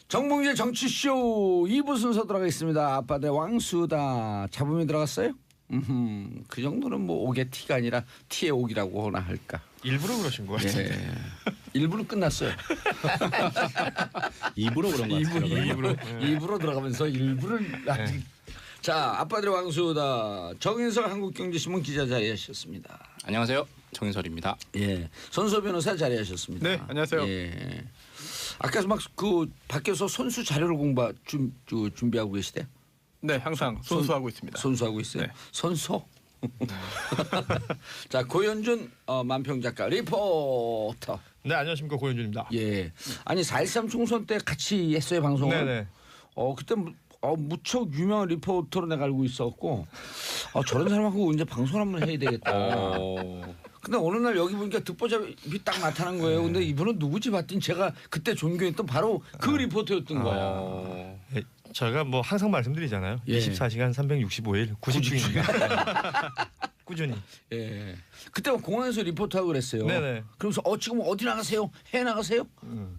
정봉재 정치쇼 2부 순서 들어가겠습니다. 아빠들 왕수다. 잡음이 들어갔어요? 그 정도는 뭐 옥의 티가 아니라 티의 옥이라고 하나 할까. 일부러 그러신 것 같은데. 예. 1부는 끝났어요. 2부로 그런 것 같아요. 2부로 들어가면서 1부를 아직. 자, 아빠들의 왕수다. 정인설 한국경제신문 기자 자리하셨습니다. 안녕하세요. 정인설입니다. 예, 선수 변호사 자리하셨습니다. 네, 안녕하세요. 예. 아까 막 그 밖에서 선수 자료를 준비하고 계시대요? 네, 항상 손수하고 있습니다. 손수하고 있어요. 네. 선수. 자, 고현준 만평 작가 리포터. 네, 안녕하십니까, 고현준입니다. 예. 아니 4.13 총선 때 같이 했어요 방송을. 네네. 그때 무척 유명한 리포터로 내가 알고 있었고 저런 사람하고 이제 방송 한번 해야 되겠다. 근데 어느 날 여기 보니까 듣보잡이 딱 나타난 거예요. 근데 이분은 누구지 봤더니 제가 그때 존경했던 바로 그 리포터였던 거야. 네, 제가 뭐 항상 말씀드리잖아요. 예. 24시간 365일 90주입니다. 꾸준히. 예. 그때 공항에서 리포터하고 그랬어요. 네네. 그러면서 지금 어디 나가세요? 해 나가세요?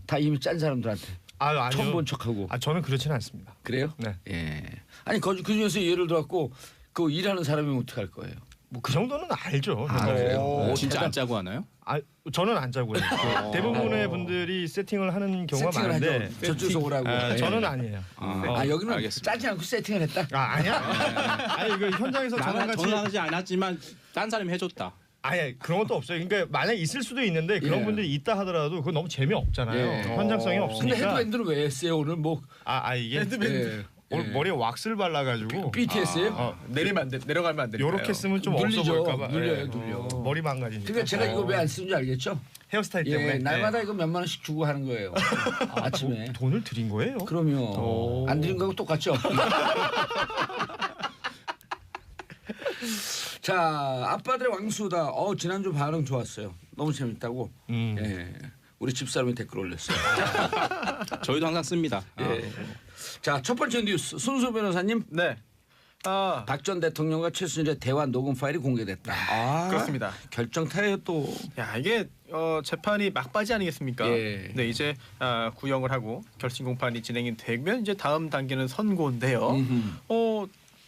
다 이미 짠 사람들한테. 아니요. 처음 본 척하고. 저는 그렇지는 않습니다. 그래요? 네. 예. 아니 그 중에서 예를 들어갖고 그 일하는 사람이면 어떡할 거예요? 뭐 그 정도는 알죠. 그래요? 진짜 안 짜고 하나요? 저는 안 짜고요. 대부분의 분들이 세팅을 하는 경우가 세팅을 많은데 하죠. 저쪽에서 오라고. 저는 아니에요. 여기는 알겠습니다. 짜지 않고 세팅을 했다. 아니야. 아니 이거 현장에서 나는 저랑같이 전화하지 않았지만 딴 사람이 해줬다. 아니 그런 것도 없어요. 그러니까 만약 있을 수도 있는데 그런 예. 분들이 있다 하더라도 그건 너무 재미없잖아요. 예. 현장성이 근데 없으니까. 헤드밴드는 왜 했어요 오늘 뭐? 이게 헤드밴드. 오늘 머리에 왁스를 발라가지고 BTS예요? 내리면 안 돼, 내려가면 안 돼. 요렇게 쓰면 좀 없어 눌리죠. 보일까봐. 눌려요, 눌려. 머리 망가지니까. 그러니까 제가 이거 왜 안 쓰는지 알겠죠? 헤어스타일 때문에. 예, 날마다 이거 몇만 원씩 주고 하는 거예요. 아침에. 돈을 드린 거예요? 그럼요. 안 드린 거하고 똑같죠? 자, 아빠들의 왕수다. 지난주 반응 좋았어요. 너무 재밌다고. 예. 우리 집사람이 댓글 올렸어요. 저희도 항상 씁니다. 예. 자, 첫 번째 뉴스. 손수 변호사님. 네. 박 전 대통령과 최순실의 대화 녹음 파일이 공개됐다. 그렇습니다. 결정타예요 또. 야, 이게 재판이 막바지 아니겠습니까? 예. 네, 이제 구형을 하고 결심 공판이 진행이 되면 이제 다음 단계는 선고인데요.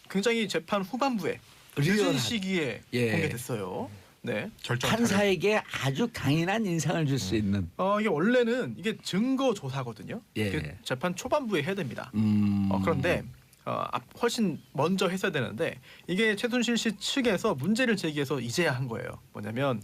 굉장히 재판 후반부에 늦은 리얼한. 시기에 예. 공개됐어요. 네. 판사에게 아주 강인한 인상을 줄 수 있는. 이게 원래는 이게 증거 조사거든요. 예. 이게 재판 초반부에 해야 됩니다. 음. 그런데 훨씬 먼저 했어야 되는데 이게 최순실 씨 측에서 문제를 제기해서 이제야 한 거예요. 뭐냐면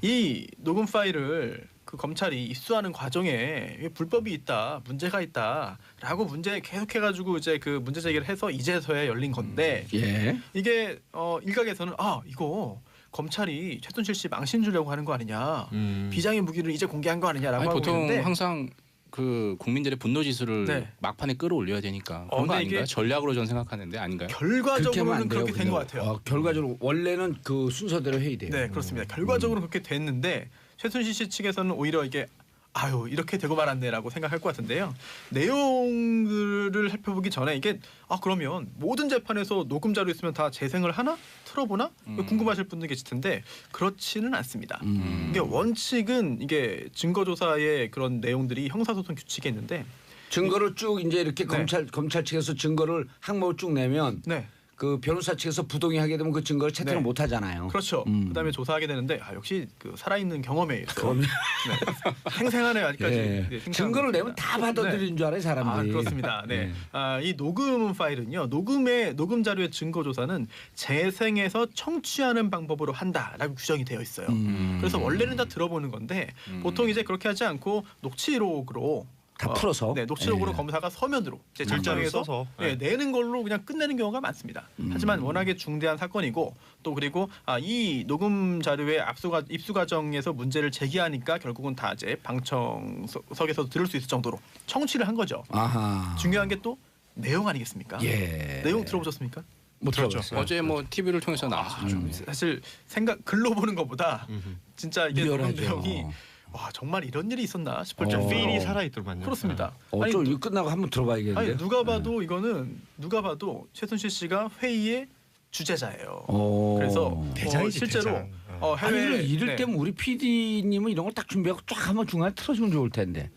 이 녹음 파일을 그 검찰이 입수하는 과정에 불법이 있다, 문제가 있다라고 문제 계속해가지고 이제 그 문제 제기를 해서 이제서야 열린 건데 예. 이게 일각에서는 이거 검찰이 최순실 씨 망신 주려고 하는 거 아니냐, 비장의 무기를 이제 공개한 거 아니냐라고 하고 보통 있는데 항상 그 국민들의 분노 지수를 네. 막판에 끌어올려야 되니까 그런 거 근데 아닌가요? 이게 전략으로 전 생각하는데 아닌가요? 결과적으로는 그렇게 된 것 같아요. 결과적으로 원래는 그 순서대로 해야 돼요. 네, 그렇습니다. 결과적으로 그렇게 됐는데 최순실 씨 측에서는 오히려 이게 이렇게 되고 말았네라고 생각할 것 같은데요. 내용들을 살펴보기 전에 이게 그러면 모든 재판에서 녹음 자료 있으면 다 재생을 하나? 틀어보나? 궁금하실 분들 계실 텐데 그렇지는 않습니다. 이게 원칙은 이게 증거조사의 그런 내용들이 형사소송 규칙에 있는데 증거를 쭉 이제 이렇게 네. 검찰 측에서 증거를 항목을 쭉 내면 네. 그 변호사 측에서 부동의하게 되면 그 증거를 채택을 네. 못 하잖아요. 그렇죠. 그다음에 조사하게 되는데 역시 그 살아있는 경험에 의해서 그럼요. 네. 생생하네 아직까지. 예. 네, 생생한 증거를 겁니다. 내면 다 받아들이는 줄 알아요 사람들이. 그렇습니다. 네. 이 녹음 파일은요. 녹음 자료의 증거 조사는 재생해서 청취하는 방법으로 한다라고 규정이 되어 있어요. 그래서 원래는 다 들어보는 건데 보통 이제 그렇게 하지 않고 녹취록으로 다 풀어서. 네, 녹취록으로 예. 검사가 서면으로 이제 글자를 절정해서 써서. 내는 걸로 그냥 끝내는 경우가 많습니다. 하지만 워낙에 중대한 사건이고 또 그리고 이 녹음 자료의 입수 과정에서 문제를 제기하니까 결국은 다 이제 방청석에서 들을 수 있을 정도로 청취를 한 거죠. 아하. 중요한 게 또 내용 아니겠습니까? 예. 내용 들어보셨습니까? 못 들어봤어요. 어제 뭐 TV를 통해서 나왔었죠. 사실 글로 보는 것보다 진짜 이게 녹음 리얼하죠. 내용이 정말 이런 일이 있었나 싶을 좀 정도로 필이 살아있더만요. 그렇습니다. 좀 이거 끝나고 한번 들어봐야겠는데. 누가 봐도 이거는 누가 봐도 최순실 씨가 회의의 주재자예요. 그래서 대장이지, 실제로 대장. 해외 아니 이럴 때면 우리 PD님은 이런 걸 딱 준비하고 쫙 한번 중간에 틀어주면 좋을 텐데.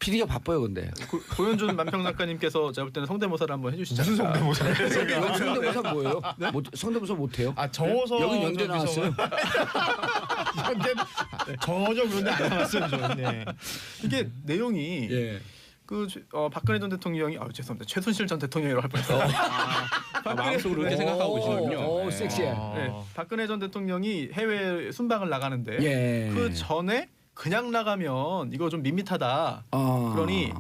PD가 바빠요, 근데. 고현준 만평 작가님께서 제가 볼 때는 성대모사를 한번 해주시죠. 무슨 성대모사예요? 여기 성대모사 뭐예요? 성대모사 못해요? 아 정호성 여기 연대 나왔어요. 연대 전혀 그런데 안 나왔어요, 저는. 네. 이게 내용이 예. 박근혜 전 대통령이 죄송합니다. 최순실 전 대통령이라고 할 뻔했어요. 마음속으로 그렇게 생각하고 계시군요. 오, 네. 섹시해. 네, 박근혜 전 대통령이 해외 순방을 나가는데 예. 그 전에 그냥 나가면 이거 좀 밋밋하다. 그러니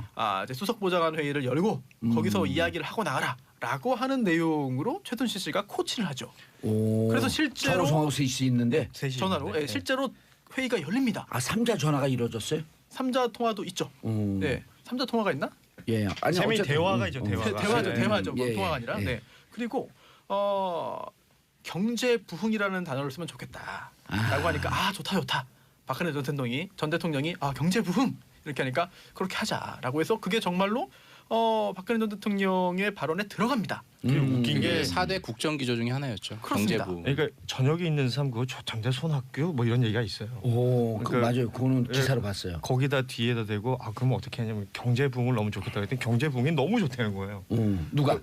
이제 수석보좌관 회의를 열고 거기서 이야기를 하고 나가라라고 하는 내용으로 최순실 씨가 코치를 하죠. 오. 그래서 실제로 전화로 셋이 있는데 전화로 네. 실제로 회의가 열립니다. 3자 전화가 이루어졌어요? 3자 통화도 있죠. 네, 3자 통화가 있나? 예. 아니 재미 어쨌든, 대화가 있죠, 대화가. 대화죠, 네. 대화죠. 뭐 예, 통화가 아니라. 예. 네. 그리고 경제 부흥이라는 단어를 쓰면 좋겠다라고 하니까 좋다. 박근혜 전 대통령이 경제 부흥 이렇게 하니까 그렇게 하자라고 해서 그게 정말로 박근혜 전 대통령의 발언에 들어갑니다. 웃긴 게 이게 4대 국정 기조 중에 하나였죠. 그렇습니다. 경제부. 그러니까 저녁에 있는 삶 그거 조창대 손학규 뭐 이런 얘기가 있어요. 오, 그 그러니까- 맞아요. 그거는 기사로 봤어요. 거기다 뒤에다 대고 그러면 어떻게 하냐면 경제 부흥을 너무 좋겠다 그랬더니 경제 부흥이 너무 좋다는 거예요. 누가?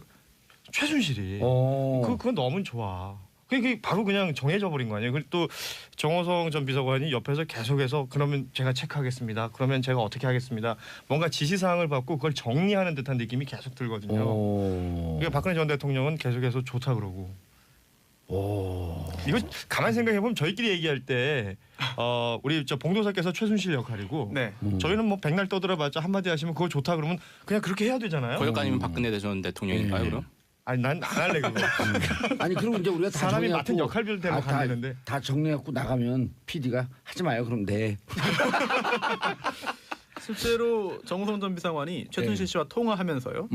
최순실이. 오. 그건 너무 좋아. 그게 바로 그냥 정해져 버린 거 아니에요. 그리고 또 정호성 전 비서관이 옆에서 계속해서 그러면 제가 체크하겠습니다. 그러면 제가 어떻게 하겠습니다. 뭔가 지시사항을 받고 그걸 정리하는 듯한 느낌이 계속 들거든요. 오. 그러니까 박근혜 전 대통령은 계속해서 좋다 그러고. 오. 이거 가만 생각해 보면 저희끼리 얘기할 때 우리 봉도사께서 최순실 역할이고 네. 저희는 뭐 백날 떠들어봤자 한마디 하시면 그거 좋다 그러면 그냥 그렇게 해야 되잖아요. 거기까지면 박근혜 전 대통령인가요, 예. 그럼? 아니 난 안 할래 그거. 아니 그리고 이제 우리가 다 사람이 정리해갖고- 맡은 역할별 대로 가면 되는데. 다 정리해갖고 나가면 PD가 하지 마요. 그럼 네. 실제로 정우성 전 비서관이 최순실 씨와 통화하면서요.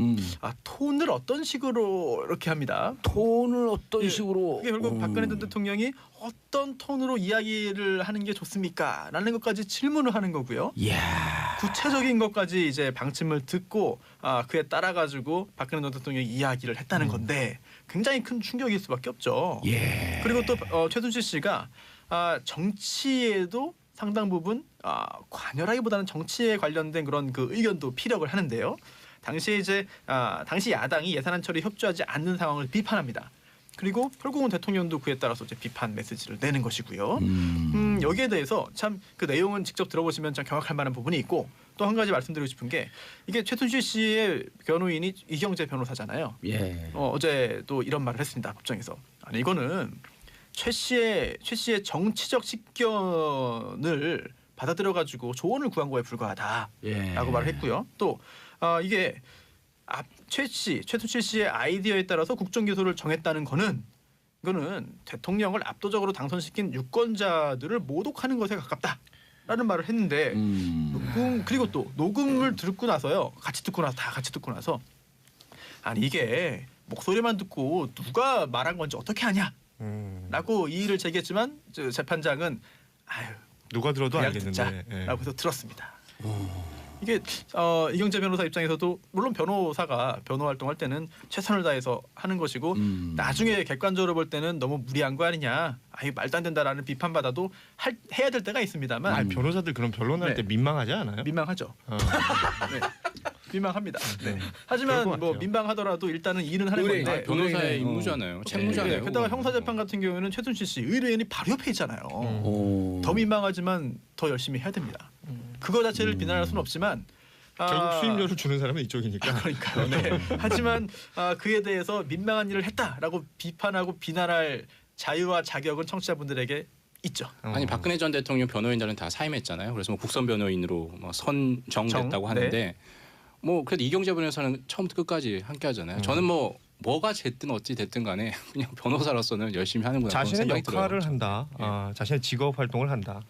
톤을 어떤 식으로 이렇게 합니다. 톤을 어떤 예, 식으로? 그게 결국 박근혜 전 대통령이 어떤 톤으로 이야기를 하는 게 좋습니까? 라는 것까지 질문을 하는 거고요. 이야. 구체적인 것까지 이제 방침을 듣고 그에 따라 가지고 박근혜 전 대통령이 이야기를 했다는 건데 굉장히 큰 충격일 수밖에 없죠. 예. 그리고 또 최순실 씨가 정치에도 상당 부분 관여라기보다는 정치에 관련된 그런 그 의견도 피력을 하는데요. 당시 야당이 예산안 처리 협조하지 않는 상황을 비판합니다. 그리고 결국은 대통령도 그에 따라서 이제 비판 메시지를 내는 것이고요. 여기에 대해서 참 그 내용은 직접 들어보시면 참 경악할 만한 부분이 있고 또 한 가지 말씀드리고 싶은 게 이게 최순실 씨의 변호인이 이경재 변호사잖아요. 예. 어제 또 이런 말을 했습니다. 법정에서. 아니 이거는 최 씨의 정치적 식견을 받아들여 가지고 조언을 구한 거에 불과하다라고 예. 말을 했고요. 또 이게 최순실 씨의 아이디어에 따라서 국정기소를 정했다는 거는 이거는 대통령을 압도적으로 당선시킨 유권자들을 모독하는 것에 가깝다라는 말을 했는데 그리고 또 녹음을 듣고 나서요. 같이 듣고 나서 아니 이게 목소리만 듣고 누가 말한 건지 어떻게 하냐? 라고 이의를 제기했지만 재판장은 누가 들어도 그냥 알겠는데. 듣자라고 해서 들었습니다. 이게 이경재 변호사 입장에서도 물론 변호사가 변호 활동할 때는 최선을 다해서 하는 것이고 나중에 객관적으로 볼 때는 너무 무리한 거 아니냐, 말도 안 된다라는 비판받아도 해야 될 때가 있습니다만 아니, 변호사들 그럼 변론할 네. 때 민망하지 않아요? 민망하죠. 네. 민망합니다. 네. 그럴 하지만 것 뭐 같아요. 민망하더라도 일단은 일은 하는 의뢰인. 건데 변호사의 의뢰인의- 임무잖아요. 책무잖아요. 게다가 형사재판 같은 경우에는 최순실 씨 의뢰인이 바로 옆에 있잖아요. 오. 더 민망하지만 더 열심히 해야 됩니다. 그거 자체를 비난할 수는 없지만 결국 수임료를 주는 사람은 이쪽이니까. 그러니까요. 네. 하지만 그에 대해서 민망한 일을 했다라고 비판하고 비난할 자유와 자격은 청취자분들에게 있죠. 아니 박근혜 전 대통령 변호인들은 다 사임했잖아요. 그래서 뭐 국선 변호인으로 뭐 선정됐다고 정, 하는데 뭐 그래도 이경재 변호사는 처음부터 끝까지 함께하잖아요. 저는 뭐가 됐든 어찌 됐든 간에 그냥 변호사로서는 열심히 하는구나. 그런 자신의 생각이 역할을 들어요. 한다. 자신의 직업 활동을 한다.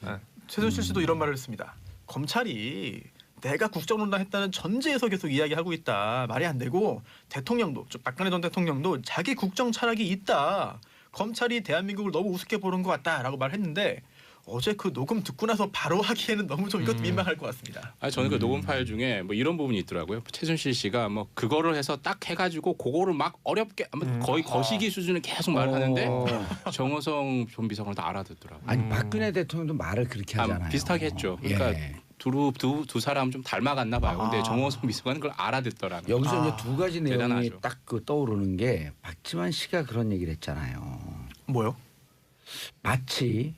최순실 씨도 이런 말을 했습니다. 검찰이 내가 국정농단 했다는 전제에서 계속 이야기하고 있다. 말이 안 되고 대통령도 박근혜 전 대통령도 자기 국정 철학이 있다. 검찰이 대한민국을 너무 우습게 보는 것 같다라고 말했는데 어제 그 녹음 듣고 나서 바로 하기에는 너무 좀 이것도 민망할 것 같습니다. 아니 저는 그 녹음 파일 중에 뭐 이런 부분이 있더라고요. 최순실 씨가 뭐 그거를 해서 딱 해가지고 그거를 막 어렵게 거의 거시기 수준을 계속 말하는데 정호성 전 비서관은 다 알아듣더라고요. 아니 박근혜 대통령도 말을 그렇게 하잖아요. 비슷하게 했죠. 그러니까 예. 두 사람 좀 닮아갔나 봐요. 근데 정호성 비서관은 그걸 알아듣더라는. 여기서 이제 두 가지 내용이 대단하죠. 딱 그 떠오르는 게 박지만 씨가 그런 얘기를 했잖아요. 뭐요? 마치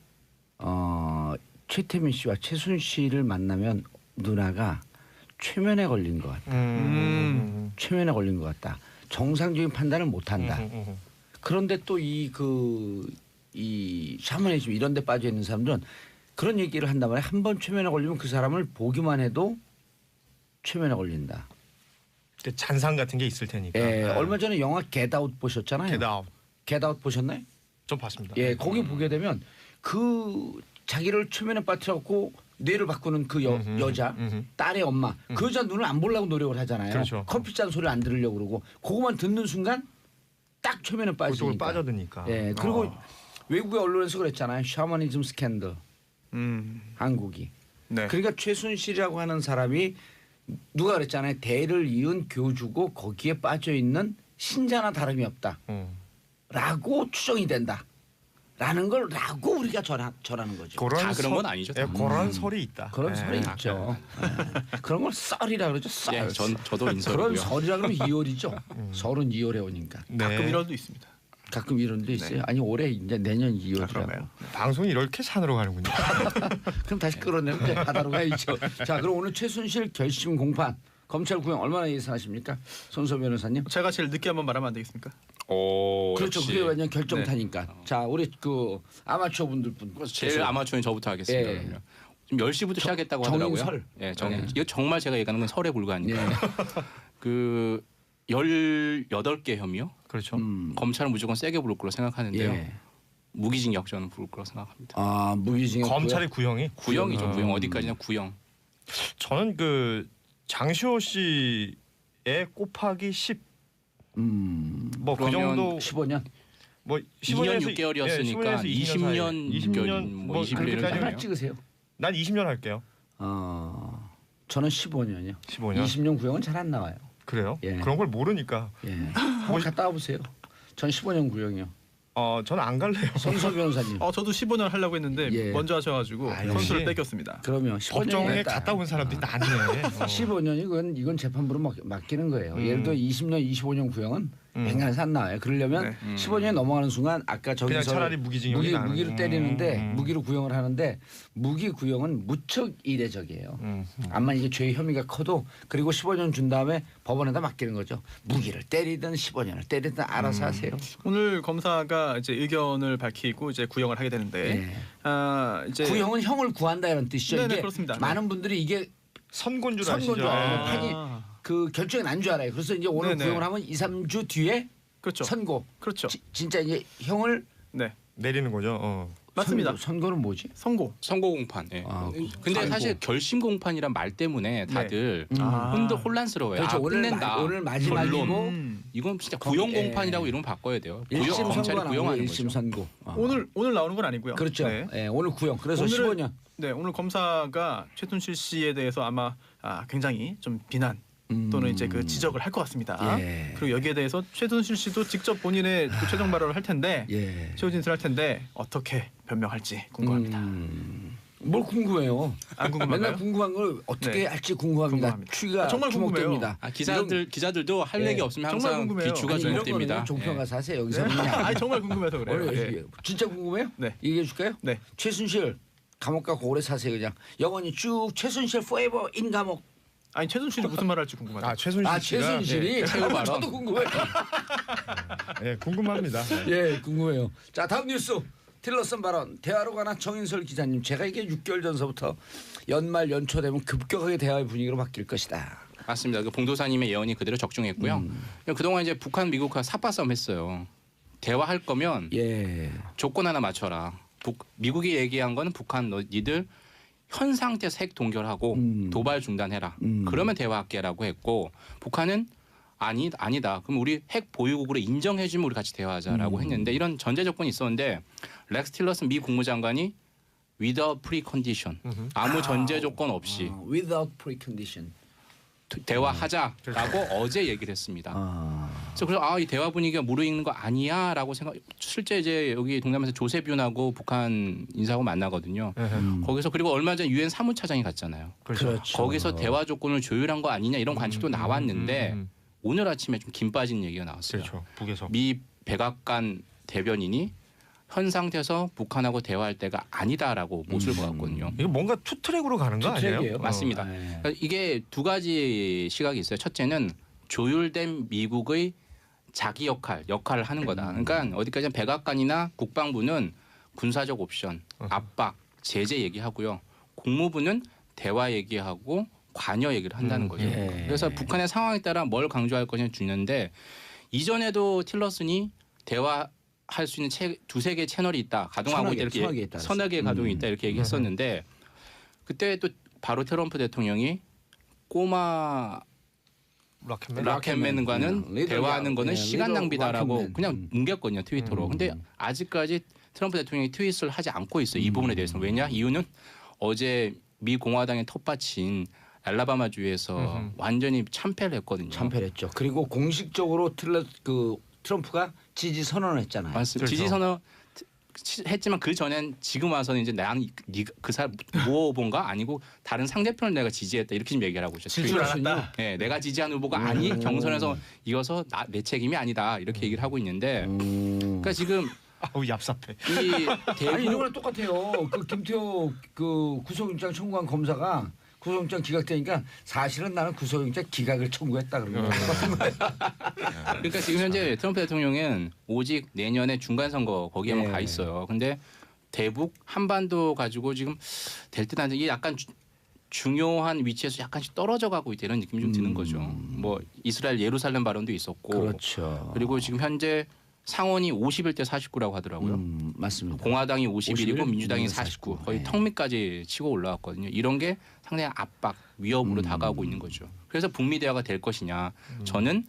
최태민 씨와 최순실을 만나면 누나가 최면에 걸린 것 같다. 최면에 걸린 것 같다. 정상적인 판단을 못한다. 그런데 또 이 샤머니즘 이런 데 빠져 있는 사람들은 그런 얘기를 한단 말이에요. 한 번 최면에 걸리면 그 사람을 보기만 해도 최면에 걸린다. 그 잔상 같은 게 있을 테니까. 예, 얼마 전에 영화 겟아웃 보셨잖아요. 게다웃 겟아웃 보셨나요? 좀 봤습니다. 예, 거기 보게 되면 그 자기를 최면에 빠뜨렸고 뇌를 바꾸는 그 여자 딸의 엄마 그 여자 눈을 안 보려고 노력을 하잖아요. 그렇죠. 커피 잔 소리를 안 들으려고 그러고 그것만 듣는 순간 딱 최면에 그쪽으로 빠지니까. 빠져드니까. 예, 그리고 외국의 언론에서 그랬잖아요. 샤머니즘 스캔들 한국이. 네. 그러니까 최순실이라고 하는 사람이 누가 그랬잖아요. 대를 이은 교주고 거기에 빠져 있는 신자나 다름이 없다라고 추정이 된다. 라는 걸 라고 우리가 전하는 거죠. 다 그런 건 아니죠. 예, 그런 설이 있다. 그런 예. 설이 있죠. 그런 걸 썰이라 그러죠. 썰. 예, 저도 그런 인설이고요. 설이라 그러면 이월이죠. 설은 2월에 오니까. 네. 가끔 이런 도 있습니다. 가끔 이런 데 있어요. 아니 올해 이제 내년 2월이라고. 그런가요? 방송이 이렇게 산으로 가는군요. 그럼 다시 끌어내면 이제 바다로 가야죠. 자, 그럼 오늘 최순실 결심 공판 검찰 구형 얼마나 예상하십니까? 손소 변호사님. 제가 제일 늦게 한번 말하면 안 되겠습니까? 오, 그렇죠. 역시. 그게 완전 결정타니까. 자, 우리 그 아마추어 분들 제일 아마추어인 저부터 하겠습니다. 예. 그러면. 지금 10시부터 시작했다고 하더라고요. 정인설. 예, 예. 이거 정말 제가 얘기하는 건 설에 불과하니까. 예. 그 18개 혐의요. 그렇죠. 검찰은 무조건 세게 부를 거로 생각하는데요. 예. 무기징역 저는 부를 거로 생각합니다. 아, 무기징역. 검찰의 구형이 구형이죠. 구형 어디까지나 구형. 저는 그 장시호 씨의 곱하기 10 뭐 그 그러면 정도 15년. 뭐 2년 15년에서 6개월이었으니까 20년 20년 뭐 20년 그렇게까지 이런 하나 하네요. 찍으세요. 난 20년 할게요. 저는 15년이요. 15년. 20년 구형은 잘 안 나와요. 그래요? 예. 그런 걸 모르니까. 예. 한번 갔다 와보세요. 전 15년 구형이요. 저는 안 갈래요. 손소 변호사님. 저도 15년 하려고 했는데 예. 먼저 하셔가지고 아, 선수를 역시. 뺏겼습니다. 그러면 15년이 법정에 갔다 온 사람들이 나뉘네. 15년이 이건 재판부로 맡기는 거예요. 예를 들어 20년, 25년 구형은 백년에서 안 나와요. 그러려면 네. 15년이 넘어가는 순간 아까 저기서 그냥 차라리 무기징역이 나는. 무기를 때리는데 무기로 구형을 하는데 무기 구형은 무척 이례적이에요. 암만 이게 죄의 혐의가 커도 그리고 15년 준 다음에 법원에다 맡기는 거죠. 무기를 때리든 15년을 때리든 알아서 하세요. 오늘 검사가 이제 의견을 밝히고 이제 구형을 하게 되는데 이제 구형은 형을 구한다 이런 뜻이죠. 네네, 이게 그렇습니다. 많은 분들이 이게 선고인 줄 선고인 아시죠? 줄 알아요. 아. 판이 그 결정이 난 줄 알아요. 그래서 이제 오늘 네네. 구형을 하면 2, 3주 뒤에 그렇죠. 선고. 그렇죠. 진짜 이제 형을 네, 내리는 거죠. 맞습니다. 선고는 뭐지? 선고. 선고 공판. 예. 아, 근데 아이고. 사실 결심 공판이란 말 때문에 다들 혼란스러워요. 그렇죠. 끝낸다. 오늘 마지막이고 결론. 이건 진짜 구형 예. 공판이라고 이름 바꿔야 돼요. 일심 검찰이 선고가 나오고 구형하는 일심 거죠. 선고. 오늘 나오는 건 아니고요. 그렇죠. 네. 예, 오늘 구형. 그래서 오늘은- 15년. 네, 오늘 검사가 최순실 씨에 대해서 아마 굉장히 좀 비난 또는 이제 그 지적을 할 것 같습니다. 예. 그리고 여기에 대해서 최순실 씨도 직접 본인의 그 최종 발언을 할 텐데 예. 최후 진술할 텐데 어떻게 변명할지 궁금합니다. 뭘 궁금해요? 안 궁금한가요? 맨날 궁금한 걸 어떻게 네. 할지 궁금합니다. 궁금합니다. 추가 정말 궁금해요. 주목됩니다. 기자들도 할 예. 얘기 없으면 정말 항상 궁금해요. 귀추가 아니, 이런 전염됩니다. 거는 종편 가서 하세요. 여기서 네? 그냥. 아니 정말 궁금해서 그래요. 오늘 예. 진짜 궁금해요? 네. 얘기해 줄까요? 네. 최순실 감옥 가고 오래 사세요 그냥. 영원히 쭉 최순실 forever in 감옥. 아니 최순실이 무슨 말 할지 궁금하다. 최순실 아 씨가 최순실이 최후 발언. 저도 궁금해요. 궁금합니다. 예, 궁금해요. 자, 다음 뉴스. 틸러슨 발언. 대화로 관한 정인설 기자님. 제가 이게 6개월 전서부터 연말 연초 되면 급격하게 대화의 분위기로 바뀔 것이다. 맞습니다. 그 봉도사님의 예언이 그대로 적중했고요. 그동안 이제 북한 미국과 삿바싸움 했어요. 대화할 거면 예. 조건 하나 맞춰라. 미국이 얘기한 거는 북한 니들 현 상태에서 핵 동결하고 도발 중단해라. 그러면 대화할게라고 했고 북한은 아니다. 그럼 우리 핵 보유국으로 인정해주면 우리 같이 대화하자라고 했는데 이런 전제 조건이 있었는데 렉스 틸러슨 미 국무장관이 without precondition 아무 전제 조건 없이 without precondition. 대화하자라고 어제 얘기를 했습니다. 그래서 이 대화 분위기가 무르익는 거 아니야라고 생각. 실제 이제 여기 동남아에서 조셉 윤하고 북한 인사하고 만나거든요. 거기서 그리고 얼마 전 유엔 사무차장이 갔잖아요. 그렇죠. 거기서 대화 조건을 조율한 거 아니냐 이런 관측도 나왔는데 오늘 아침에 좀 김 빠진 얘기가 나왔어요. 그렇죠. 북에서 미 백악관 대변인이 현 상태에서 북한하고 대화할 때가 아니다라고 못을 박았거든요. 이거 뭔가 투트랙으로 가는 거 아니에요? 투트랙이에요. 맞습니다. 네. 그러니까 이게 두 가지 시각이 있어요. 첫째는 조율된 미국의 자기 역할을 하는 거다. 그러니까 어디까지나 백악관이나 국방부는 군사적 옵션, 압박, 제재 얘기하고요. 국무부는 대화 얘기하고 관여 얘기를 한다는 거죠. 예. 그래서 북한의 상황에 따라 뭘 강조할 것이냐 중요한데 이전에도 틸러슨이 대화할 수 있는 두세 개의 채널이 있다. 가동하고 있다. 이렇게 서너 개 가동이 있다. 이렇게 얘기했었는데 그때 또 바로 트럼프 대통령이 꼬마 락앤맨과는 대화하는 거는 시간 낭비다라고 그냥 뭉겼거든요. 트위터로. 근데 아직까지 트럼프 대통령이 트윗을 하지 않고 있어요. 이 부분에 대해서는. 왜냐? 이유는 어제 미 공화당의 텃밭인 알라바마주에서 완전히 참패를 했거든요. 참패했죠. 그리고 공식적으로 트럼프가 지지 선언을 했잖아요. 맞습니다. 그렇죠. 지지 선언 했지만 그 전엔 지금 와서는 이제 난 그 사람 모아본가 아니고 다른 상대편을 내가 지지했다 이렇게 좀 얘기를 하고 있죠. 질줄 알았다. 네, 내가 지지한 후보가 아니 경선에서 이어서 내 책임이 아니다 이렇게 얘기를 하고 있는데 그러니까 지금 아우 얍삽해. 이 아니 이런 대구 거랑 똑같아요. 그 김태호 그 구속영장 청구한 검사가 구속영장 기각되니까 사실은 나는 구속영장 기각을 청구했다 그런 거 똑같은 거예요. 그러니까 지금 현재 트럼프 대통령은 오직 내년에 중간 선거 거기에만 네. 가 있어요. 근데 대북 한반도 가지고 지금 될 듯 안 돼. 이게 약간 중요한 위치에서 약간씩 떨어져 가고 있다 이런 느낌이 좀 드는 거죠. 뭐 이스라엘 예루살렘 발언도 있었고 그렇죠. 그리고 지금 현재 상원이 51대 49라고 하더라고요. 맞습니다. 공화당이 51이고 51, 민주당이 49. 거의 네. 턱 밑까지 치고 올라왔거든요. 이런 게 상당히 압박, 위협으로 다가오고 있는 거죠. 그래서 북미 대화가 될 것이냐. 저는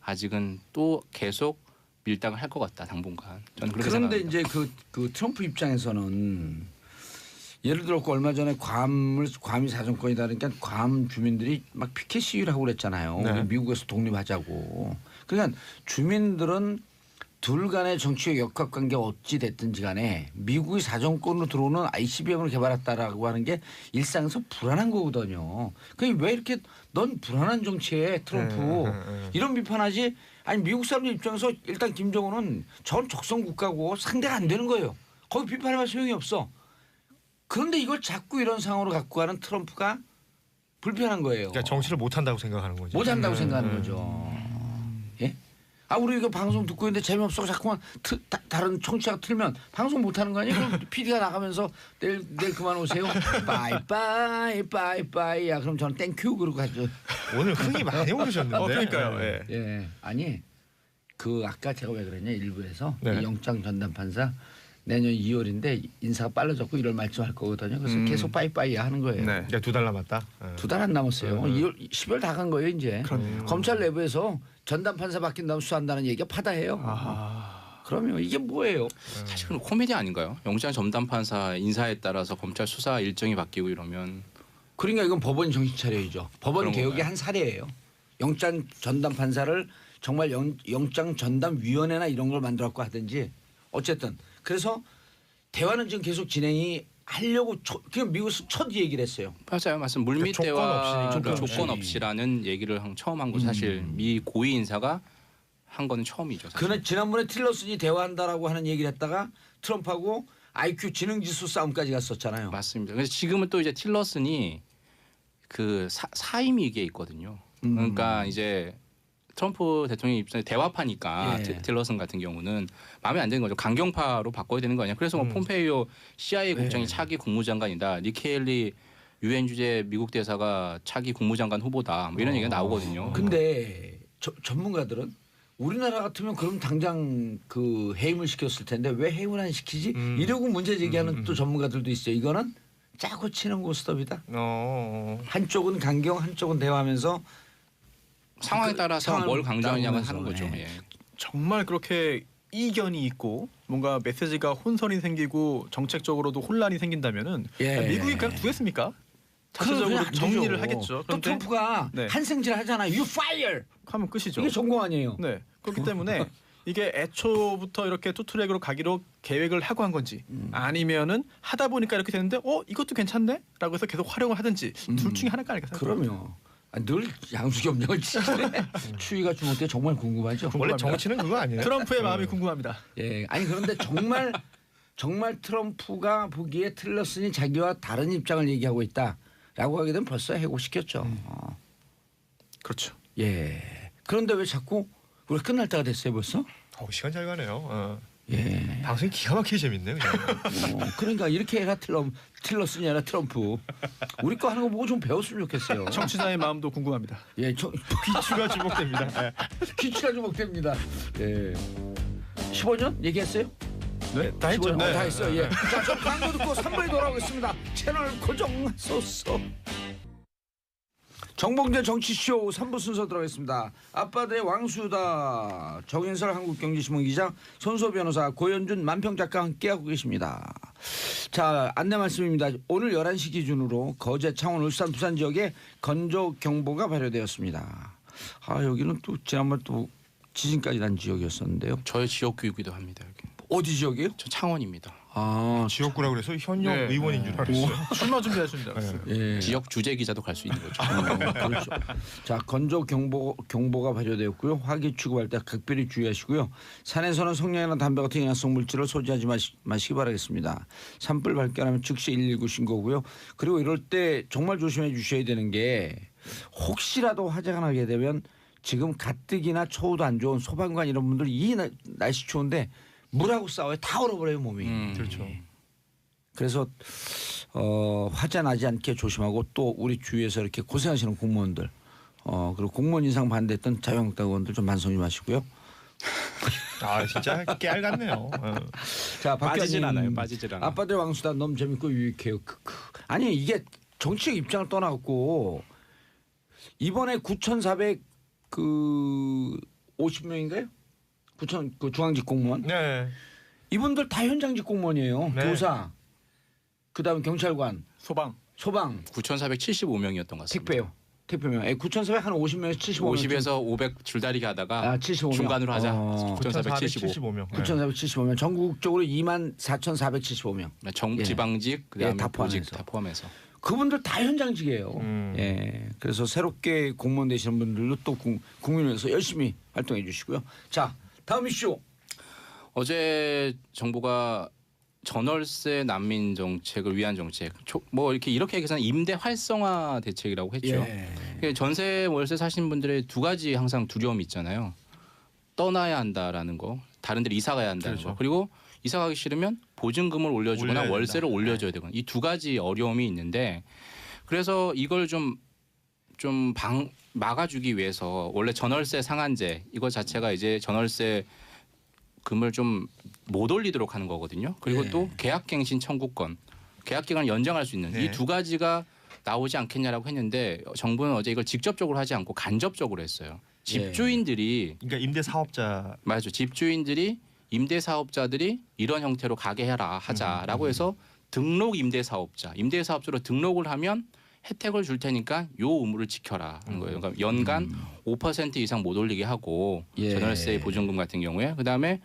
아직은 또 계속 밀당을 할 것 같다. 당분간. 저는 그렇게 그런데 생각합니다. 이제 그 트럼프 입장에서는 예를 들어 얼마 전에 괌이 사정권이다 그러니까 괌 주민들이 막 피켓 시위를 하고 그랬잖아요. 네. 우리 미국에서 독립하자고. 그러니까 주민들은 둘 간의 정치적 역학관계 어찌 됐든지 간에 미국이 사정권으로 들어오는 ICBM을 개발했다라고 하는 게 일상에서 불안한 거거든요. 그러니까 왜 이렇게 넌 불안한 정치에 트럼프 이런 비판하지? 아니 미국 사람들 입장에서 일단 김정은은 전 적성 국가고 상대가 안 되는 거예요. 거기 비판해봐 소용이 없어. 그런데 이걸 자꾸 이런 상황으로 갖고 가는 트럼프가 불편한 거예요. 그러니까 정치를 못 한다고 생각하는 거죠. 못 한다고 생각하는 거죠. 예? 우리 이거 방송 듣고 있는데 재미없어 자꾸만 다른 청취자가 틀면 방송 못 하는 거 아니에요? 그럼 PD가 나가면서 내일 그만 오세요. 빠이빠이. 야 그럼 저는 땡큐 그러고 가죠. 오늘 흥이 많이 오르셨는데. 그러니까요. 예. 예. 아니 아까 제가 왜 그랬냐 일부에서 네. 이 영장 전담 판사 내년 2월인데 인사가 빨라졌고 1월 말쯤 할 거거든요. 그래서 계속 빠이빠이 하는 거예요. 네. 그러니까 2달 남았다. 2달 안 남았어요. 2월 10월 다 간 거예요 이제. 검찰 내부에서 전담 판사 바뀐 다음 수사한다는 얘기가 파다해요. 그러면 이게 뭐예요? 사실 그럼 코미디 아닌가요? 영장 전담 판사 인사에 따라서 검찰 수사 일정이 바뀌고 이러면 그러니까 이건 법원 정신 차려야죠. 법원 그런 개혁의 건가요? 한 사례예요. 영장 전담 판사를 정말 영장 전담 위원회나 이런 걸 만들었고 하든지 어쨌든 그래서 대화는 지금 계속 진행이 하려고 그냥 미국에서 첫 얘기를 했어요. 맞아요, 맞습니다. 물밑 조건 대화 없이, 조건 없이라는 얘기를 처음 한 거 사실 미 고위 인사가 한 거는 처음이죠. 사실. 그는 지난번에 틸러슨이 대화한다라고 하는 얘기를 했다가 트럼프하고 IQ 지능지수 싸움까지 갔었잖아요. 맞습니다. 그래서 지금은 또 이제 틸러슨이 그 사임 위기에 있거든요. 그러니까 이제 트럼프 대통령 입장에 대화파니까 예. 틸러슨 같은 경우는 마음에 안 드는 거죠. 강경파로 바꿔야 되는 거 아니야. 그래서 뭐 폼페이오 CIA 국장이 차기 국무장관이다. 니키 헬리 유엔 주재 미국 대사가 차기 국무장관 후보다. 뭐 이런 얘기가 나오거든요. 근데 전문가들은 우리나라 같으면 그럼 당장 그 해임을 시켰을 텐데 왜 해임을 안 시키지? 이러고 문제 제기하는 또 전문가들도 있어요. 이거는 짜고 치는 고스톱이다. 한쪽은 강경, 한쪽은 대화하면서 상황에 따라서 상황을 뭘 강조하냐고 따르면서, 하는 거죠. 예. 예. 정말 그렇게 이견이 있고 뭔가 메시지가 혼선이 생기고 정책적으로도 혼란이 생긴다면은 예. 미국이 그냥 두겠습니까? 자체적으로 정리를 하겠죠. 또 그런데 트럼프가 네. 한생질 하잖아. You fire. 하면 끝이죠. 이게 전공 아니에요. 네. 그렇기 때문에 이게 애초부터 이렇게 투트랙으로 가기로 계획을 하고 한 건지 아니면은 하다 보니까 이렇게 되는데 이것도 괜찮네?라고 해서 계속 활용을 하든지 둘 중에 하나가 아닐까 생각합니다. 그럼요. 늘 양수겸정을 치시네. 추위가 주목돼 정말 궁금하죠. 원래 정치는 그거 아니에요? 트럼프의 마음이 궁금합니다. 예, 아니 그런데 정말 트럼프가 보기에 틀렸으니 자기와 다른 입장을 얘기하고 있다라고 하게 되면 벌써 해고시켰죠. 그렇죠. 예. 그런데 왜 자꾸 우리 끝날 때가 됐어요 벌써? 시간 잘 가네요. 예. 방송이 기가 막히게 재밌네 그냥. 그러니까 이렇게 해가 틀렸으니 아니라 트럼프. 우리 거 하는 거 보고 좀 배웠으면 좋겠어요. 청취자의 마음도 궁금합니다. 예, 귀추가 주목됩니다. 귀추가 주목됩니다. 예. 15년 얘기했어요? 네, 다 했죠. 15년 다 했어요. 예. 자, 저 광고 듣고 3부에 돌아오겠습니다. 채널 고정하소서. 정봉재 정치쇼 3부 순서 들어가겠습니다. 아빠들의 왕수다. 정인설 한국경제신문 기자, 손소 변호사, 고현준 만평작가 함께하고 계십니다. 자, 안내 말씀입니다. 오늘 11시 기준으로 거제, 창원, 울산, 부산 지역에 건조경보가 발효되었습니다. 여기는 또 지난번 또 지진까지 난 지역이었었는데요. 저의 지역구이기도 합니다. 여기. 어디 지역이에요? 저 창원입니다. 지역구라 그래서 현역 네. 의원인 줄 알았어요. 출마 준비하십니다. 예. 지역 주재 기자도 갈 수 있는 거죠. 그렇죠. 자, 건조 경보가 발효되었고요. 화기 취급할 때 각별히 주의하시고요. 산에서는 성냥이나 담배 같은 영양성 물질을 소지하지 마시기 바라겠습니다. 산불 발견하면 즉시 119 신고고요. 그리고 이럴 때 정말 조심해 주셔야 되는 게 혹시라도 화재가 나게 되면 지금 가뜩이나 초우도 안 좋은 소방관 이런 분들 이 날씨 추운데 물하고 싸워요. 다 얼어버려요 몸이. 그렇죠. 그래서 화재 나지 않게 조심하고 또 우리 주위에서 이렇게 고생하시는 공무원들 그리고 공무원 인상 반대했던 자유한국당 의원들 좀 반성 좀 하시고요. 진짜 깨알 같네요. 자, 빠지질 박교님, 않아요. 빠지질 않아요. 아빠들 왕수다 너무 재밌고 유익해요. 아니 이게 정치적 입장을 떠나갖고 이번에 9,450명인가요? 9천 그 중앙직 공무원. 네. 이분들 다 현장직 공무원이에요. 네. 교사, 그다음에 경찰관, 소방. 소방, 9,475명이었던 것 같습니다. 택배요. 택배명. 9,400 한 50명에서 75명. 50에서 500 줄다리기 하다가 75명. 중간으로 하자. 9,475. 9,475명. 9,475명. 전국적으로 24,475명. 정 예. 지방직 그다음에 다 보직 포함해서. 다 포함해서. 그분들 다 현장직이에요. 예. 그래서 새롭게 공무원 되시는 분들도 또 국민을 위해서 열심히 활동해 주시고요. 자, 다음 이슈. 어제 정부가 전월세 난민 정책을 위한 정책, 뭐 이렇게 얘기해서는 임대 활성화 대책이라고 했죠. 예. 전세 월세 사시는 분들의 두 가지 항상 두려움이 있잖아요. 떠나야 한다라는 거, 다른 데로 이사 가야 한다는 그렇죠. 거, 그리고 이사 가기 싫으면 보증금을 올려주거나 올려야 월세를 된다. 올려줘야 되거나 이 두 가지 어려움이 있는데 그래서 이걸 좀 막아주기 위해서 원래 전월세 상한제 이거 자체가 이제 전월세 금을 좀 못 올리도록 하는 거거든요. 그리고 예. 또 계약갱신 청구권, 계약 기간을 연장할 수 있는 네. 이 두 가지가 나오지 않겠냐라고 했는데 정부는 어제 이걸 직접적으로 하지 않고 간접적으로 했어요. 집주인들이 그러니까 임대 사업자 맞죠. 집주인들이 임대 사업자들이 이런 형태로 가게 하자라고 해서 등록 임대 사업자, 임대 사업자로 등록을 하면 혜택을 줄 테니까 요 의무를 지켜라 하는 거예요. 그러니까 연간 5% 이상 못 올리게 하고 예. 전월세 보증금 같은 경우에 그다음에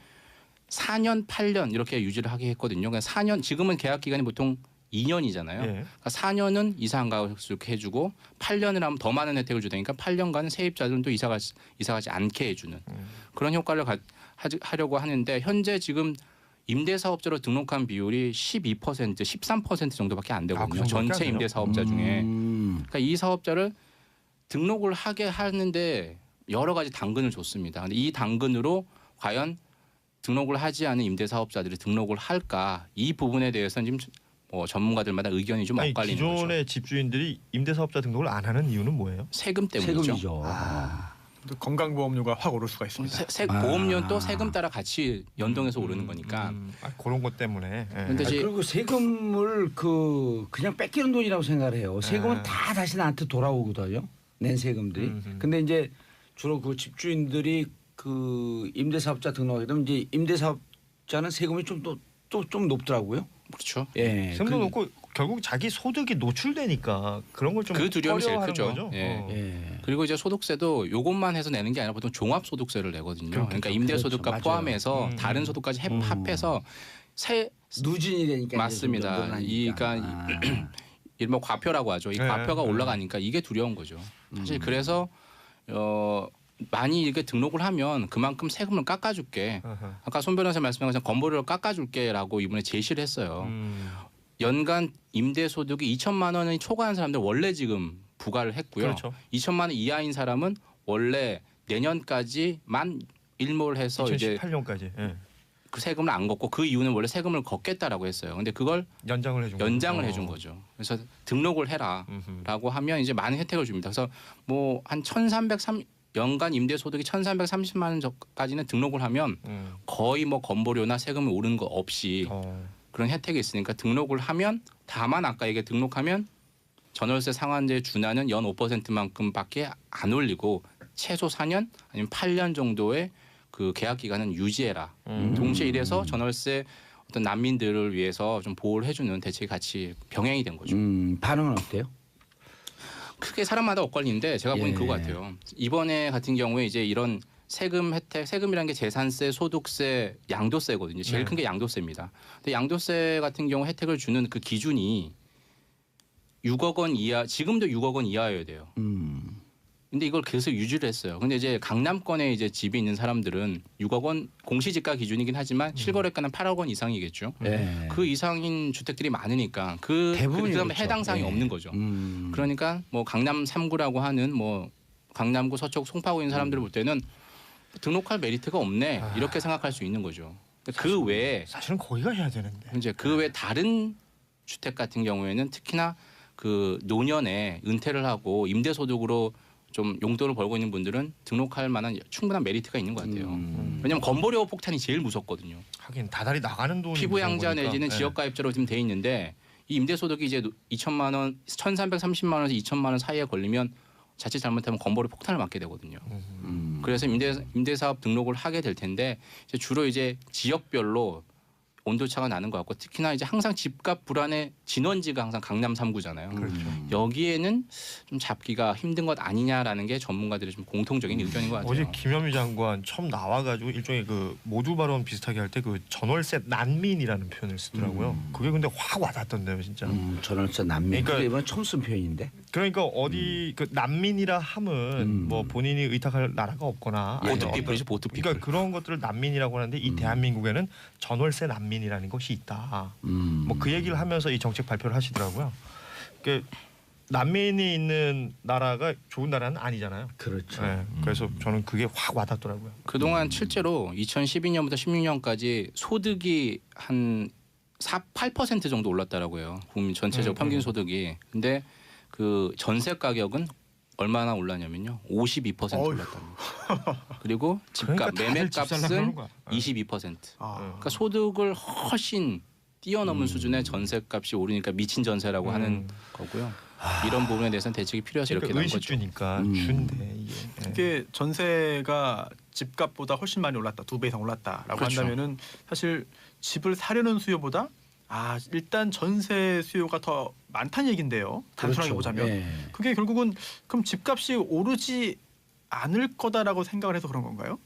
4년, 8년 이렇게 유지를 하게 했거든요. 그러니까 4년 지금은 계약 기간이 보통 2년이잖아요. 예. 그러니까 4년은 이사 안 가게 해주고 8년을 하면 더 많은 혜택을 주니까 8년간 세입자들은 또 이사 가지 않게 해주는 그런 효과를 하려고 하는데 현재 지금 임대사업자로 등록한 비율이 12%, 13% 정도밖에 안 되거든요. 그 정도밖에 전체 안 돼요? 임대사업자 중에. 그러니까 이 사업자를 등록을 하게 하는데 여러 가지 당근을 줬습니다. 근데 이 당근으로 과연 등록을 하지 않은 임대사업자들이 등록을 할까? 이 부분에 대해서는 지금 전문가들마다 의견이 좀 엇갈리는 거죠. 기존의 집주인들이 임대 사업자 등록을 안 하는 이유는 뭐예요? 세금 때문이죠. 세금이죠. 또 건강보험료가 확 오를 수가 있습니다. 보험료도 세금 따라 같이 연동해서 오르는 거니까. 그런 것 때문에. 예. 근데 그리고 세금을 그냥 뺏기는 돈이라고 생각을 해요. 세금은 다 다시 나한테 돌아오거든요. 낸 세금들이. 근데 이제 주로 그 집주인들이 그 임대사업자 등록하게 되면 이제 임대사업자는 세금이 좀 높더라고요. 그렇죠. 예. 세금도 높고 결국 자기 소득이 노출되니까 그런 걸 좀 그 두려움이 제일 꺼려하는 크죠. 거죠. 예. 예. 그리고 이제 소득세도 요것만 해서 내는 게 아니라 보통 종합소득세를 내거든요. 그러니까 임대소득과 그렇죠. 포함해서 다른 소득까지 합해서 세 누진이 되니까 맞습니다. 그러니까 이른바 과표라고 하죠. 이 네, 과표가 네. 올라가니까 이게 두려운 거죠. 사실 그래서 많이 이렇게 등록을 하면 그만큼 세금을 깎아줄게. 아하. 아까 손 변호사 말씀한 것처럼 건보료를 깎아줄게라고 이번에 제시를 했어요. 연간 임대소득이 2천만 원이 초과한 사람들 원래 지금 부과를 했고요. 그렇죠. 2천만 원 이하인 사람은 원래 내년까지만 일몰 해서 이제 2018년까지 그 세금을 안 걷고 그 이유는 원래 세금을 걷겠다라고 했어요. 근데 그걸 연장을 해준 연장을 해준 거죠. 그래서 등록을 해라라고 하면 이제 많은 혜택을 줍니다. 그래서 뭐 한 1,303 연간 임대소득이 1,330만 원까지는 등록을 하면 거의 뭐 건보료나 세금이 오르는 거 없이 그런 혜택이 있으니까 등록을 하면 다만 아까 이게 등록하면 전월세 상한제 준하는 연 5%만큼밖에 안 올리고 최소 4년 아니면 8년 정도의 그 계약 기간은 유지해라. 동시에 이래서 전월세 어떤 난민들을 위해서 좀 보호를 해주는 대책이 같이 병행이 된 거죠. 반응은 어때요? 크게 사람마다 엇갈리는데 제가 보기엔 예. 그거 같아요. 이번에 같은 경우에 이제 이런 세금 혜택, 세금이라는 게 재산세, 소득세, 양도세거든요. 제일 네. 큰 게 양도세입니다. 근데 양도세 같은 경우 혜택을 주는 그 기준이 6억 원 이하, 지금도 6억 원 이하여야 돼요. 근데 이걸 계속 유지를 했어요. 근데 이제 강남권에 이제 집이 있는 사람들은 6억 원 공시지가 기준이긴 하지만 실거래가는 8억 원 이상이겠죠. 예. 그 이상인 주택들이 많으니까 그 대부분이 그다음에 그렇죠. 해당 사항이 예. 없는 거죠. 그러니까 뭐 강남 3구라고 하는 뭐 강남구, 서초구, 송파구 있는 사람들을 볼 때는 등록할 메리트가 없네 이렇게 생각할 수 있는 거죠. 그 외에 사실은 거기가 해야 되는데. 이제 그 외 다른 주택 같은 경우에는 특히나 그 노년에 은퇴를 하고 임대소득으로 좀 용돈을 벌고 있는 분들은 등록할 만한 충분한 메리트가 있는 것 같아요. 왜냐하면 건보료 폭탄이 제일 무섭거든요. 하긴 다달이 나가는 돈이 피부 무서운 양자 거니까. 내지는 예. 지역가입자로 지금 돼 있는데 이 임대소득이 이제 2천만 원, 1,330만 원에서 2천만 원 사이에 걸리면 자칫 잘못하면 건보료 폭탄을 맞게 되거든요. 그래서 임대사업 등록을 하게 될 텐데 이제 주로 이제 지역별로 온도차가 나는 것 같고 특히나 이제 항상 집값 불안의 진원지가 항상 강남 3구잖아요. 그렇죠. 여기에는 좀 잡기가 힘든 것 아니냐라는 게 전문가들의 좀 공통적인 의견인 것 같아요. 어제 김현미 장관 처음 나와가지고 일종의 그 모두 발언 비슷하게 할 때 그 전월세 난민이라는 표현을 쓰더라고요. 그게 근데 확 와닿던데요, 진짜. 전월세 난민. 그러니까- 그게 이번 처음 쓴 표현인데. 그러니까 어디 그 난민이라 함은 뭐 본인이 의탁할 나라가 없거나 아니면 보트피플이죠, 보트피플. 그러니까 그런 것들을 난민이라고 하는데 이 대한민국에는 전월세 난민이라는 것이 있다. 뭐 그 얘기를 하면서 이 정책 발표를 하시더라고요. 그 난민이 있는 나라가 좋은 나라는 아니잖아요. 그렇죠. 네, 그래서 저는 그게 확 와닿더라고요. 그동안 실제로 2012년부터 16년까지 소득이 한 8% 정도 올랐다라고요. 국민 전체적 평균 소득이. 근데 그 전세 가격은 얼마나 올랐냐면요. 52% 올랐답니다. 그리고 그러니까 집값 다들 집 살려고 매매값은 그러는 거야. 22%. 아, 그러니까 소득을 훨씬 뛰어넘은 수준의 전세값이 오르니까 미친 전세라고 하는 거고요. 이런 부분에 대해서는 대책이 필요해서 이렇게 그러니까 나온 거죠. 의식주니까 준대 이게. 예. 이게 전세가 집값보다 훨씬 많이 올랐다, 2배 이상 올랐다라고 그렇죠. 한다면은 사실 집을 사려는 수요보다 일단 전세 수요가 더 많다는 얘긴데요. 단순하게 그렇죠. 보자면 예. 그게 결국은 그럼 집값이 오르지 않을 거다라고 생각을 해서 그런 건가요?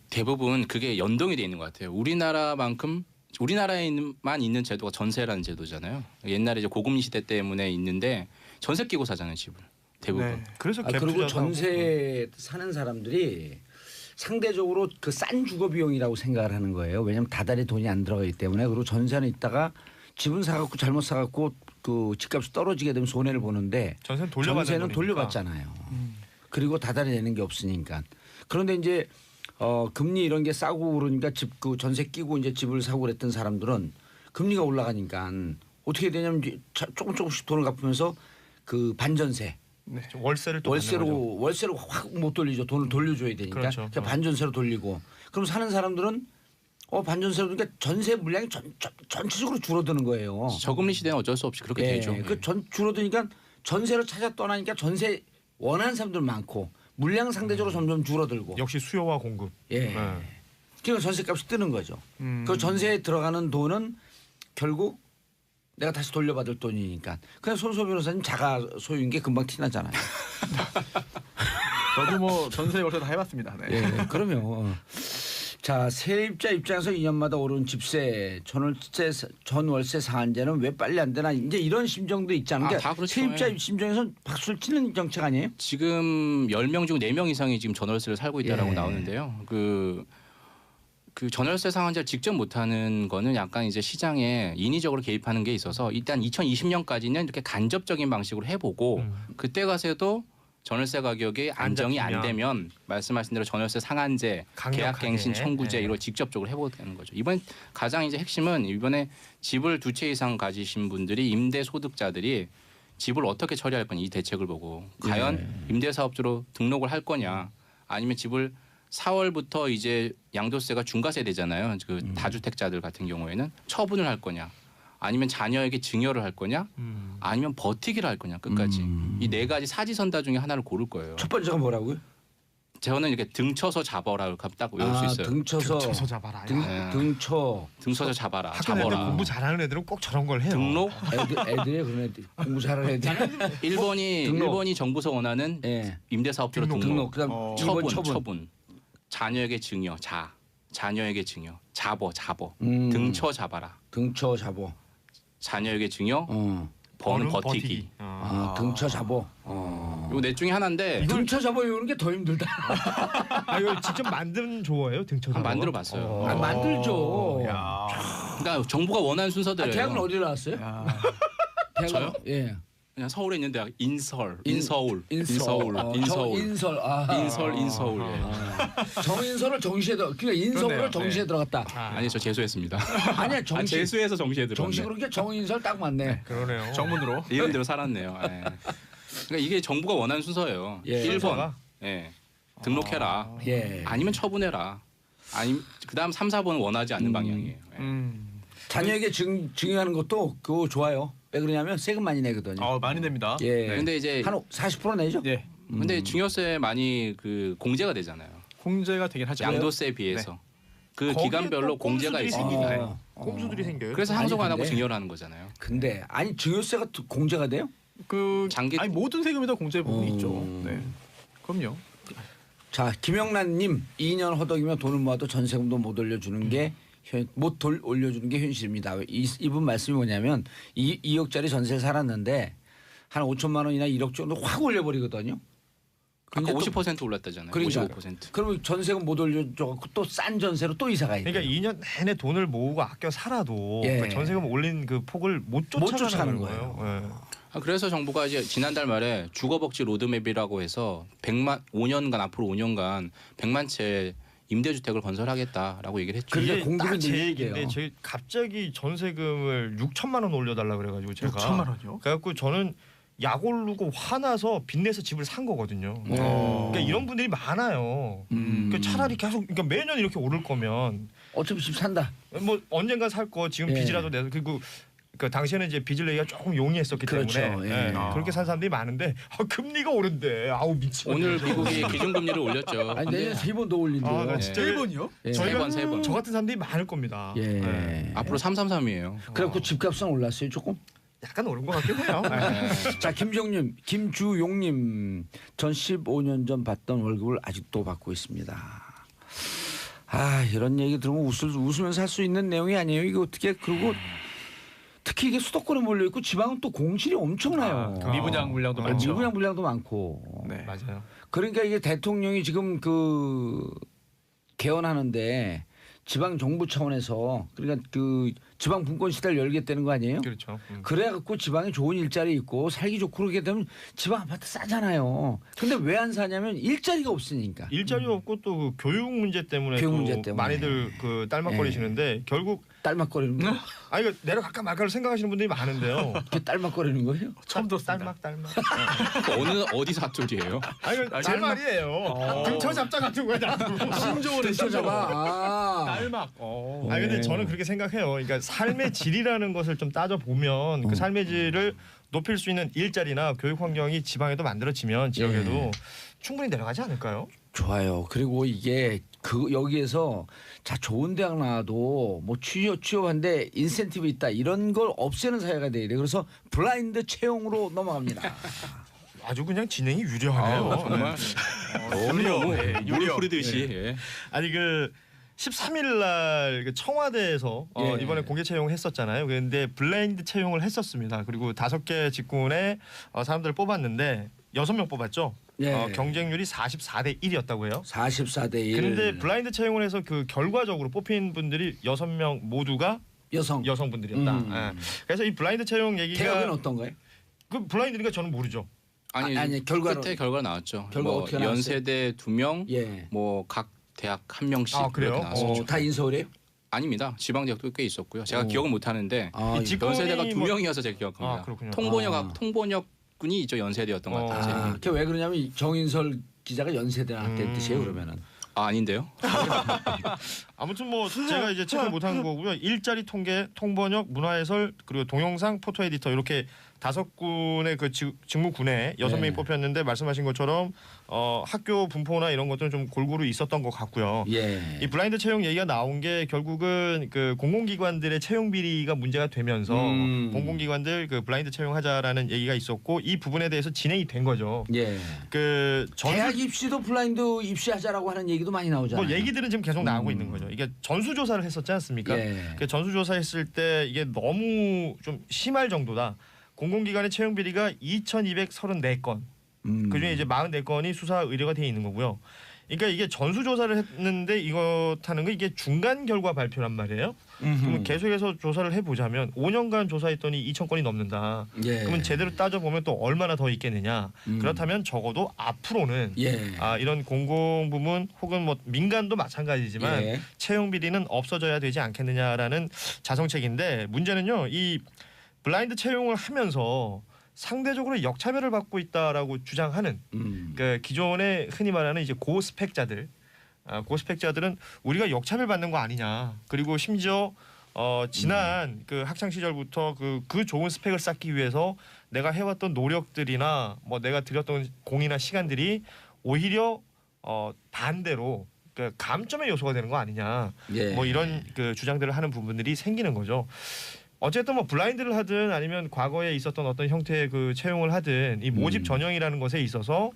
대부분 그게 연동이 돼 있는 것 같아요. 우리나라에만 있는 제도가 전세라는 제도잖아요. 옛날에 이제 고금리 시대 때문에 있는데 전세 끼고 사잖아요, 집을. 대부분. 네. 그래서 갭 그리고 투자도 하고. 전세 사는 사람들이 상대적으로 그 싼 주거 비용이라고 생각을 하는 거예요. 왜냐하면 다달이 돈이 안 들어가기 때문에. 그리고 전세는 있다가 집은 사갖고 잘못 사갖고 그 집값이 떨어지게 되면 손해를 보는데 전세는 돌려받는 전세는 돈이니까. 돌려받잖아요. 그리고 다달이 내는 게 없으니까. 그런데 이제 금리 이런 게 싸고 그러니까 집 그 전세 끼고 이제 집을 사고 그랬던 사람들은 금리가 올라가니까 어떻게 되냐면 이제 조금씩 돈을 갚으면서 그 반전세 월세를 또 받는 거죠. 월세로 확 못 돌리죠. 돈을 돌려줘야 되니까 그렇죠. 그냥 반전세로 돌리고 그럼 사는 사람들은 반전세로 그러니까 전세 물량이 전체적으로 줄어드는 거예요. 저금리 시대는 어쩔 수 없이 그렇게 예, 되죠. 줄어드니까 전세로 찾아 떠나니까 전세 원하는 사람들 많고 물량 상대적으로 점점 줄어들고. 역시 수요와 공급. 예. 네. 그러니까 전세값이 뜨는 거죠. 그 전세에 들어가는 돈은 결국 내가 다시 돌려받을 돈이니까. 그냥 손소 변호사님 자가 소유인 게 금방 티나잖아요. 저도 뭐 전세 월세 다 해봤습니다. 네. 예, 그러면 자 세입자 입장에서 2년마다 오른 집세, 전월세 상한제는 왜 빨리 안 되나 이제 이런 심정도 있잖아요. 그러니까 다 그렇죠. 세입자 예. 심정에서 박수를 치는 정책 아니에요? 지금 10명 중 4명 이상이 지금 전월세를 살고 있다라고 예. 나오는데요. 그 전월세 상한제를 직접 못하는 거는 약간 이제 시장에 인위적으로 개입하는 게 있어서 일단 2020년까지는 이렇게 간접적인 방식으로 해보고 그때 가서도 전월세 가격이 안정이 안 되면 말씀하신 대로 전월세 상한제, 강력하게. 계약갱신 청구제 네. 이걸 직접적으로 해보는 거죠. 이번 가장 이제 핵심은 이번에 집을 2채 이상 가지신 분들이 임대 소득자들이 집을 어떻게 처리할 거냐 이 대책을 보고 과연 임대사업주로 등록을 할 거냐 아니면 집을 4월부터 이제 양도세가 중과세 되잖아요. 그 다주택자들 같은 경우에는 처분을 할 거냐 아니면 자녀에게 증여를 할 거냐 아니면 버티기를 할 거냐 끝까지 이 4가지 사지선다 중에 하나를 고를 거예요. 첫 번째가 뭐라고요? 저는 이렇게 등쳐서 잡아라 딱 외울 수 있어요. 등쳐서 잡아라. 네. 등쳐서 잡아라. 학교 애들 잡아라. 공부 잘하는 애들은 꼭 저런 걸 해요. 등록 애들이 그런 애들 공부 잘하는 애들. 1번이 정부에서 원하는 예. 임대사업주로 등록. 그다음 처분, 2번 처분. 자녀에게 증여, 자녀에게 증여, 잡어. 음. 등쳐 잡아라. 등쳐 잡어. 자녀에게 증여, 버는 버티기. 등쳐 잡어. 요 넷 중에 하나인데 등쳐 잡어 이러는 게 더 힘들다. 아 이거 직접 만든 조어예요 등쳐서. 만들어 봤어요. 아, 만들죠. 야. 그러니까 정부가 원하는 순서대로. 대학은 어디 나왔어요? 야. 대학은 저요? 예. 그냥 서울에 있는 대학 인서울. 인서울. 인서울. 정인서를 정시에 들어. 그러니까 인서울을 그렇네요. 정시에 네. 들어갔다. 아니 저 재수했습니다. 아니야 정시. 재수해서 정시에 들어갔네. 정시 그러니까 정인설 딱 맞네. 그러네요. 정문으로. 이름대로 살았네요. 예. 그러니까 이게 정부가 원하는 순서예요. 예. 1번 순서가? 예. 등록해라. 예. 아니면 처분해라. 아니면 그다음 3, 4번은 원하지 않는 방향이에요. 예. 자녀에게 증여하는 것도 그거 좋아요. 왜 그러냐면 세금 많이 내거든요. 많이 냅니다. 예. 근데 이제 한 40% 내죠? 예. 근데 증여세 많이 그 공제가 되잖아요. 공제가 되긴 하죠. 양도세에 비해서. 그 거기에 기간별로 또 공제가 꼼수들이 있습니다. 생기네. 꼼수들이 생겨요. 그래서 항소 안 하고 근데- 증여를 하는 거잖아요. 근데 아니 증여세가 공제가 돼요? 장기- 모든 세금에다 공제 부분이 음. 있죠. 네. 그럼요. 자 김영란님 2년 허덕이면 돈을 모아도 전세금도 못 올려주는 게 올려주는 게 현실입니다. 이분 말씀이 뭐냐면 2억짜리 전세 살았는데 한 5천만 원이나 1억 정도 확 올려버리거든요. 아까 근데 또- 50% 올랐다잖아요. 그러니까 55%. 그러면 전세금 못 올려줘갖고 또 싼 전세로 또 이사 가야 돼. 그러니까 2년 내내 돈을 모으고 아껴 살아도 예. 그 전세금 올린 그 폭을 못 쫓아가는 쫓아가는 거예요. 거예요. 그래서 정부가 이제 지난달 말에 주거복지 로드맵이라고 해서 5년간 앞으로 5년간 100만 채 임대주택을 건설하겠다라고 얘기를 했죠. 근데 이게 공급이 딱제 늘릴게요. 얘기인데 제 갑자기 전세금을 6천만 원 올려달라 그래가지고 제가 6천만 원이요? 그래갖고 저는 약 오르고 화나서 빚내서 집을 산 거거든요. 그러니까 이런 분들이 많아요. 그러니까 차라리 계속 그러니까 매년 이렇게 오를 거면 어차피 집 산다. 뭐 언젠가 살 거 지금 예. 빚이라도 내서 그리고 그 당시에는 이제 빚을 내기가 조금 용이했었기 그렇죠. 때문에 예. 그렇게 산 사람들이 많은데 금리가 오른대. 아우 미치겠네. 오늘 미국이 기준금리를 올렸죠. 아니 내년 3번 더 올린대요. 아, 나 진짜 1번이요? 예. 저희가 세 번. 저 같은 사람들이 많을 겁니다. 예. 네. 앞으로 333이에요. 그래갖고 집값은 올랐어요 조금. 약간 오른 것 같긴 해요. 자 김정님, 김주용님 전 15년 전 받던 월급을 아직도 받고 있습니다. 아 이런 얘기 들으면 웃으면서 할 수 있는 내용이 아니에요. 이거 어떻게 그리고 특히 이게 수도권에 몰려 있고 지방은 또 공실이 엄청나요. 미분양 물량도 많죠. 미분양 물량도 많고. 네. 맞아요. 그러니까 이게 대통령이 지금 그 개헌하는데 지방 정부 차원에서 그러니까 그 지방 분권 시대를 열겠다는 거 아니에요? 그렇죠. 그래갖고 지방에 좋은 일자리 있고 살기 좋고 그러게 되면 지방 아파트 싸잖아요. 근데 왜 안 사냐면 일자리가 없으니까. 일자리 없고 또 그 교육 문제 때문에 교육 또 문제 때문에. 많이들 그 딸막거리시는데 결국 딸막거리는 거. 아니 이거 내려갈까 말까를 생각하시는 분들이 많은데요. 그게 딸막거리는 거예요? 처음 들었습니다. 딸막. 어디 사투리예요? 아니 이거 제 말이에요. 등쳐 잡자 같은 거야. 신조어를 잡아. 아. 딸막. 아니 근데 저는 그렇게 생각해요. 그러니까 삶의 질이라는 것을 좀 따져 보면 그 삶의 질을 높일 수 있는 일자리나 교육 환경이 지방에도 만들어지면 지역에도 충분히 내려가지 않을까요? 좋아요. 그리고 이게 여기에서 자 좋은 대학 나와도 뭐 취업한데 인센티브 있다 이런 걸 없애는 사회가 돼야 돼. 그래서 블라인드 채용으로 넘어갑니다. 아주 그냥 진행이 유려하네요. 정말 너무 물 흐르듯이. 예. 아니 그 13일 날 청와대에서 예. 이번에 공개 채용했었잖아요. 근데 블라인드 채용을 했었습니다. 그리고 5개 직군에 사람들을 뽑았는데 6명 뽑았죠. 예. 경쟁률이 44대 1이었다고 해요. 44대 1. 그런데 블라인드 채용을 해서 그 결과적으로 뽑힌 분들이 6명 모두가 여성분들이었다. 예. 그래서 이 블라인드 채용 얘기가 대학은 어떤가요? 그 블라인드니까 저는 모르죠. 아니 결과는 끝에 결과 나왔죠. 결과 뭐 어떻게 나왔어요? 연세대 2명, 예. 뭐 각 대학 1명씩 아, 그래요? 이렇게 나왔었죠. 다 인서울이에요? 아닙니다. 지방 대학도 꽤 있었고요. 제가 기억은 못 하는데 아, 이 직군이 연세대가 뭐- 2명이어서 제가 기억합니다. 아, 그렇군요. 통번역군이 있죠. 연세대였던 것 같아요. 아, 그게 왜 그러냐면 정인설 기자가 연세대 나왔다는 뜻이에요. 그러면은. 아닌데요? 아무튼 뭐 제가 이제 체크 못한 거고요. 일자리 통계, 통번역, 문화해설 그리고 동영상, 포토 에디터 이렇게 5군의 그 직무군에 6명이 네. 뽑혔는데 말씀하신 것처럼 학교 분포나 이런 것들은 좀 골고루 있었던 것 같고요. 예. 이 블라인드 채용 얘기가 나온 게 결국은 그 공공기관들의 채용 비리가 문제가 되면서 공공기관들 그 블라인드 채용하자라는 얘기가 있었고 이 부분에 대해서 진행이 된 거죠. 예. 그 대학 입시도 블라인드 입시하자라고 하는 얘기도 많이 나오잖아요. 뭐 얘기들은 지금 계속 나오고 있는 거죠. 이게 전수조사를 했었지 않습니까? 예. 그 전수조사했을 때 이게 너무 좀 심할 정도다. 공공기관의 채용 비리가 2,234건. 그중에 이제 44건이 수사 의뢰가 돼 있는 거고요. 그러니까 이게 전수조사를 했는데 이렇다는 거 이게 중간 결과 발표란 말이에요. 그러면 계속해서 조사를 해보자면 5년간 조사했더니 2,000건이 넘는다. 예. 그러면 제대로 따져보면 또 얼마나 더 있겠느냐. 그렇다면 적어도 앞으로는 예. 이런 공공부문 혹은 뭐 민간도 마찬가지지만 예. 채용 비리는 없어져야 되지 않겠느냐라는 자성책인데 문제는요. 이 블라인드 채용을 하면서 상대적으로 역차별을 받고 있다라고 주장하는 그 기존에 흔히 말하는 이제 고스펙자들, 고스펙자들은 우리가 역차별 받는 거 아니냐. 그리고 심지어 지난 그 학창 시절부터 그 좋은 스펙을 쌓기 위해서 내가 해왔던 노력들이나 뭐 내가 들였던 공이나 시간들이 오히려 반대로 그 감점의 요소가 되는 거 아니냐. 예. 뭐 이런 그 주장들을 하는 부분들이 생기는 거죠. 어쨌든 뭐 블라인드를 하든 아니면 과거에 있었던 어떤 형태의 그 채용을 하든 이 모집 전형이라는 것에 있어서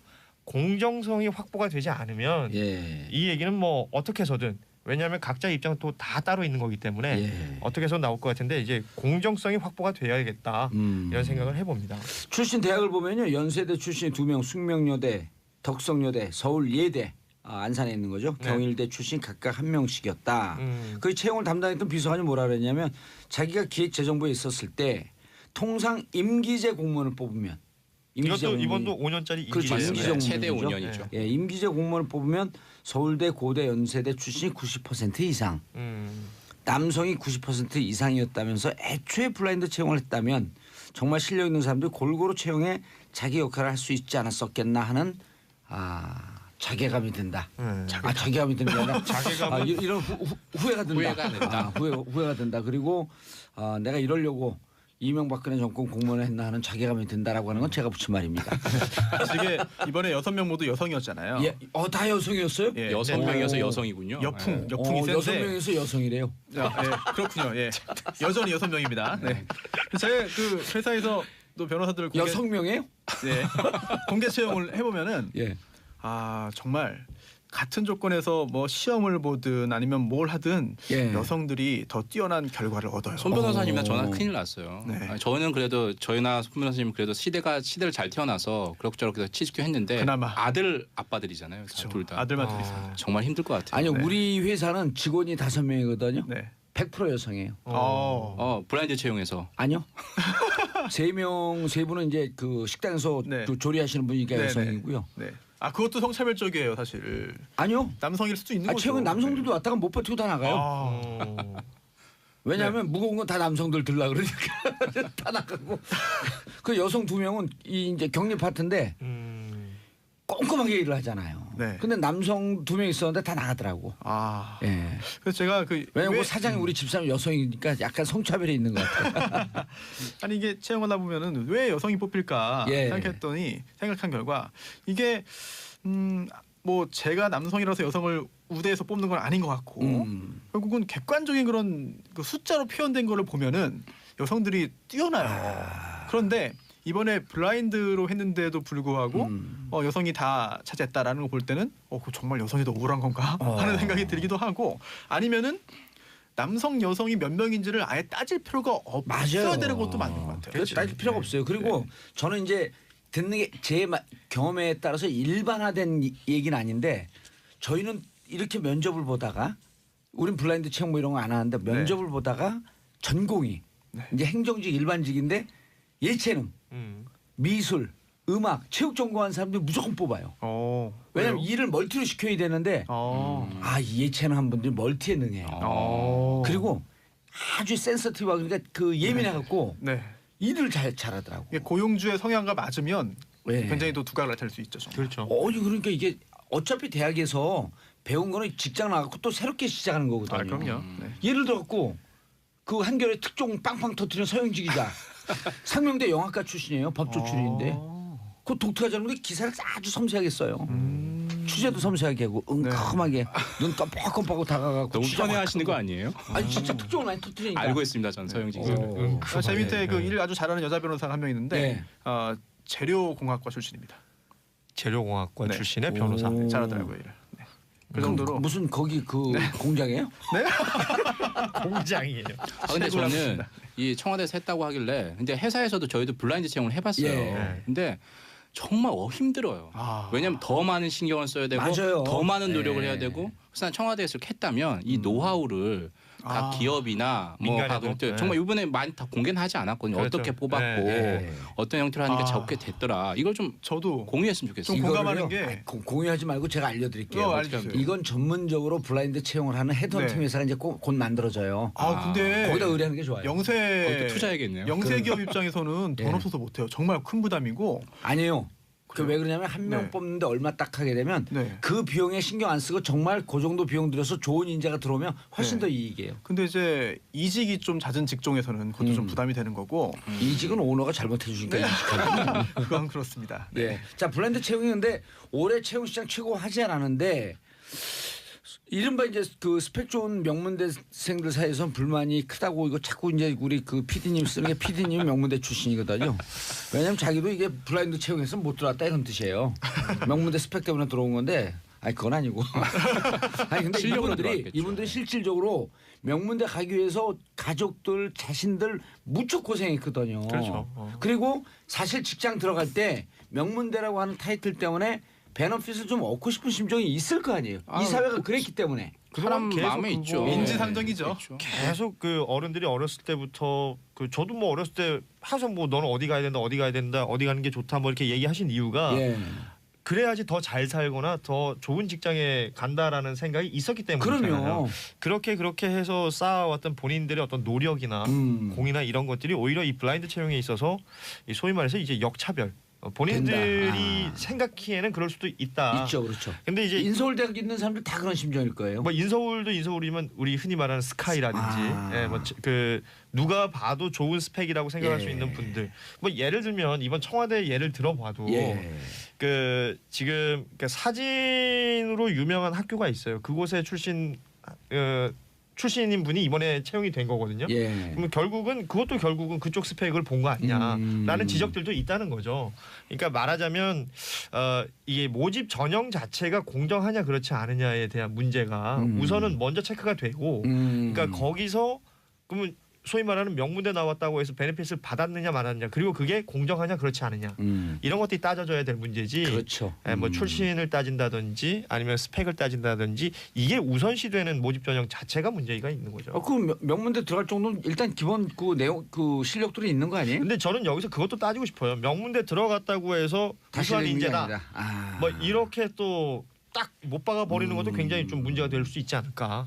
공정성이 확보가 되지 않으면 예. 이 얘기는 뭐 어떻게 해서든 왜냐하면 각자 입장은 또 다 따로 있는 거기 때문에 예. 어떻게 해서 나올 것 같은데 이제 공정성이 확보가 돼야겠다 이런 생각을 해봅니다. 출신 대학을 보면요. 연세대 출신 2명, 숙명여대, 덕성여대, 서울예대, 안산에 있는 거죠. 네. 경일대 출신 각각 1명씩이었다. 그 채용을 담당했던 비서관이 뭐라 그랬냐면 자기가 기획재정부에 있었을 때 통상 임기제 공무원을 뽑으면 이것도 이번도 5년짜리 그렇죠. 임기제예요. 임기제 공무원이죠. 최대 5년이죠. 예, 임기제 공무원을 뽑으면 서울대, 고대, 연세대 출신이 90% 이상, 남성이 90% 이상이었다면서 애초에 블라인드 채용을 했다면 정말 실력 있는 사람들이 골고루 채용해 자기 역할을 할 수 있지 않았었겠나 하는 자괴감이 든다. 자괴감이 드는 게 아니라 이런 후회가 든다. 후회가 된다. 후회가 든다. 그리고 내가 이러려고 이명박근혜 정권 공무원을 했나 하는 자괴감이 든다라고 하는 건 제가 붙인 말입니다. 이게 이번에 6명 모두 여성이었잖아요. 예, 다 여성이었어요? 예. 6명이어서 여성이군요. 여풍이 센데. 6명에서 여성이래요. 예, 그렇군요. 예. 여전히 6명입니다. 네. 제가 그 회사에서 또 변호사들을 여성명이에요? 네. 공개 채용을 해보면은 예. 정말 같은 조건에서 뭐 시험을 보든 아니면 뭘 하든 예. 여성들이 더 뛰어난 결과를 얻어요. 손 변호사님이나 저나 큰일 났어요. 네. 아니, 저는 그래도 저희나 손 변호사님 그래도 시대를 잘 태어나서 그럭저럭 취직도 했는데 그나마. 아들 아빠들이잖아요. 그렇죠. 둘 다. 아들만 둘 이상. 정말 힘들 것 같아요. 아니요, 우리 회사는 직원이 5명이거든요. 네. 100% 여성이에요. 블라인드 채용해서 아니요. 3분은 이제 그 식당에서 네. 조리하시는 분이니까 네, 여성이고요. 네. 그것도 성차별적이에요, 사실. 아니요. 남성일 수도 있는 거죠. 최근 남성들도 왔다가 못 버티고 다 나가요. 왜냐하면 무거운 건 다 남성들 들라 그러니까 다 나가고. 그 여성 2명은 이제 격리 파트인데 꼼꼼하게 일을 하잖아요. 네. 근데 남성 2명 있었는데 다 나가더라고. 예. 그래서 제가 왜냐면 사장이 우리 집사람 여성이니까 약간 성차별이 있는 것 같아요. 아니 이게 채용하다 보면은 왜 여성이 뽑힐까 예. 생각한 결과 이게 뭐 제가 남성이라서 여성을 우대에서 뽑는 건 아닌 것 같고 결국은 객관적인 그런 그 숫자로 표현된 거를 보면은 여성들이 뛰어나요. 그런데 이번에 블라인드로 했는데도 불구하고 여성이 다 차지했다라는 걸 볼 때는 그거 정말 여성이 더 우월한 건가 하는 생각이 들기도 하고 아니면은 남성 여성이 몇 명인지를 아예 따질 필요가 없어야 되는 것도 맞는 것 같아요. 그렇죠. 따질 필요가 없어요. 그리고 저는 이제 듣는 게 제 경험에 따라서 일반화된 얘기는 아닌데 저희는 이렇게 면접을 보다가 우린 블라인드 채용 뭐 이런 거 안 하는데 면접을 보다가 전공이 이제 행정직 일반직인데 예체능, 미술, 음악, 체육 전공한 사람들이 무조건 뽑아요. 왜냐하면 일을 멀티로 시켜야 되는데 이 예체능 한 분들이 멀티에 능해요. 그리고 아주 센서티브하고 그러니까 그 예민해갖고 일을 잘하더라고. 고용주의 성향과 맞으면 굉장히 또 두각을 나타낼 수 있죠. 정말. 그렇죠. 그러니까 이게 어차피 대학에서 배운 거는 직장 나가고 또 새롭게 시작하는 거거든요. 그럼요. 예를 들어갖고 그 한겨레 특종 빵빵 터뜨리는 서영지 기자 상명대 영화과 출신이에요. 법조 출신인데 그 독특하잖아요. 기사를 아주 섬세하게 써요. 취재도 섬세하게 하고 은큼하게 눈 깜빡깜빡하고 다가가고 너무 편해하시는 거 아니에요? 아니 진짜 특종을 많이 터뜨리니까. 알고 있습니다. 전 서영지 기자. 제 밑에 그 일을 아주 잘하는 여자 변호사가 한 명 있는데 재료공학과 출신입니다. 재료공학과 출신의 변호사. 잘하더라고요. 일을. 그 정도로 무슨 거기 그 공장이에요? 공장이에요. 근데 저는 이 청와대에서 했다고 하길래 근데 회사에서도 저희도 블라인드 채용을 해봤어요. 근데 정말 힘들어요. 왜냐하면 더 많은 신경을 써야 되고 맞아요. 더 많은 노력을 해야 되고 그래서 청와대에서 이렇게 했다면 이 노하우를 각 기업이나 뭐 가족들 정말 이번에 많이 다 공개는 하지 않았거든요. 그렇죠. 어떻게 뽑았고 어떤 형태로 하니까 좋게 됐더라. 이걸 좀 저도 공유했으면 좋겠어요. 좀 공감하는 게 공유하지 말고 제가 알려드릴게요. 알려주세요. 이건 전문적으로 블라인드 채용을 하는 헤드헌팅 회사가 이제 곧 만들어져요. 근데 거기다 의뢰하는 게 좋아요. 거기다 투자해야겠네요. 영세 기업 입장에서는 돈 없어서 못해요. 정말 큰 부담이고. 아니에요. 그 왜 그러냐면 한 명 뽑는데 얼마 딱 하게 되면 그 비용에 신경 안 쓰고 정말 그 정도 비용 들여서 좋은 인재가 들어오면 훨씬 더 이익이에요. 근데 이제 이직이 좀 잦은 직종에서는 그것도 좀 부담이 되는 거고. 이직은 오너가 잘못해 주니까 이직하고. 그건 그렇습니다. 자 블라인드 채용인데 올해 채용 시장 최고 하지 않았는데 이른바 이제 그 스펙 좋은 명문대생들 사이에서 불만이 크다고 이거 자꾸 이제 우리 그 PD님 쓰는 게 PD님 명문대 출신이거든요. 왜냐하면 자기도 이게 블라인드 채용해서 못 들어왔다 이런 뜻이에요. 명문대 스펙 때문에 들어온 건데 그건 아니고. 근데 이분들이 실질적으로 명문대 가기 위해서 가족들 자신들 무척 고생했거든요. 그렇죠. 그리고 사실 직장 들어갈 때 명문대라고 하는 타이틀 때문에 베너핏을 좀 얻고 싶은 심정이 있을 거 아니에요. 이 사회가 그랬기 때문에. 사람 마음에 있죠. 인지상정이죠. 계속 그 어른들이 어렸을 때부터 저도 뭐 어렸을 때 항상 뭐 너는 어디 가야 된다, 어디 가야 된다, 어디 가는 게 좋다 뭐 이렇게 얘기하신 이유가 그래야지 더 잘 살거나 더 좋은 직장에 간다라는 생각이 있었기 때문이잖아요. 그럼요. 그렇게 해서 쌓아왔던 본인들의 어떤 노력이나 공이나 이런 것들이 오히려 이 블라인드 채용에 있어서 소위 말해서 이제 역차별. 본인들이 생각하기에는 그럴 수도 있다. 있죠, 그렇죠. 근데 이제 인서울대학 있는 사람들 다 그런 심정일 거예요. 뭐 인서울도 인서울이면 우리 흔히 말하는 스카이라든지, 뭐 그 누가 봐도 좋은 스펙이라고 생각할 수 있는 분들. 뭐 예를 들면 이번 청와대 예를 들어봐도 그 지금 사진으로 유명한 학교가 있어요. 그곳에 출신인 분이 이번에 채용이 된 거거든요. 그러면 그것도 결국은 그쪽 스펙을 본 거 아니냐라는 지적들도 있다는 거죠. 그러니까 말하자면 이게 모집 전형 자체가 공정하냐 그렇지 않느냐에 대한 문제가 우선은 먼저 체크가 되고, 그러니까 거기서 그러면 소위 말하는 명문대 나왔다고 해서 베네핏을 받았느냐 말았느냐, 그리고 그게 공정하냐 그렇지 않느냐, 이런 것들이 따져져야 될 문제지. 그렇죠. 뭐 출신을 따진다든지 아니면 스펙을 따진다든지 이게 우선시되는 모집 전형 자체가 문제가 있는 거죠. 그 명문대 들어갈 정도는 일단 기본 그 내용 그 실력들이 있는 거 아니에요? 근데 저는 여기서 그것도 따지고 싶어요. 명문대 들어갔다고 해서 우수한 인재다. 뭐 이렇게 또 딱 못 박아 버리는 것도 굉장히 좀 문제가 될 수 있지 않을까.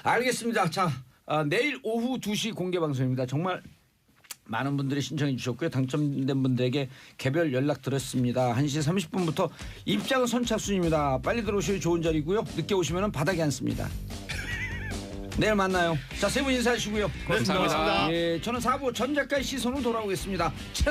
알겠습니다. 자. 내일 오후 2시 공개 방송입니다. 정말 많은 분들이 신청해 주셨고요. 당첨된 분들에게 개별 연락 드렸습니다. 1시 30분부터 입장은 선착순입니다. 빨리 들어오셔야 좋은 자리고요. 늦게 오시면 바닥에 앉습니다. 내일 만나요. 자, 세 분 인사하시고요. 감사합니다. 저는 4부 전 작가의 시선으로 돌아오겠습니다.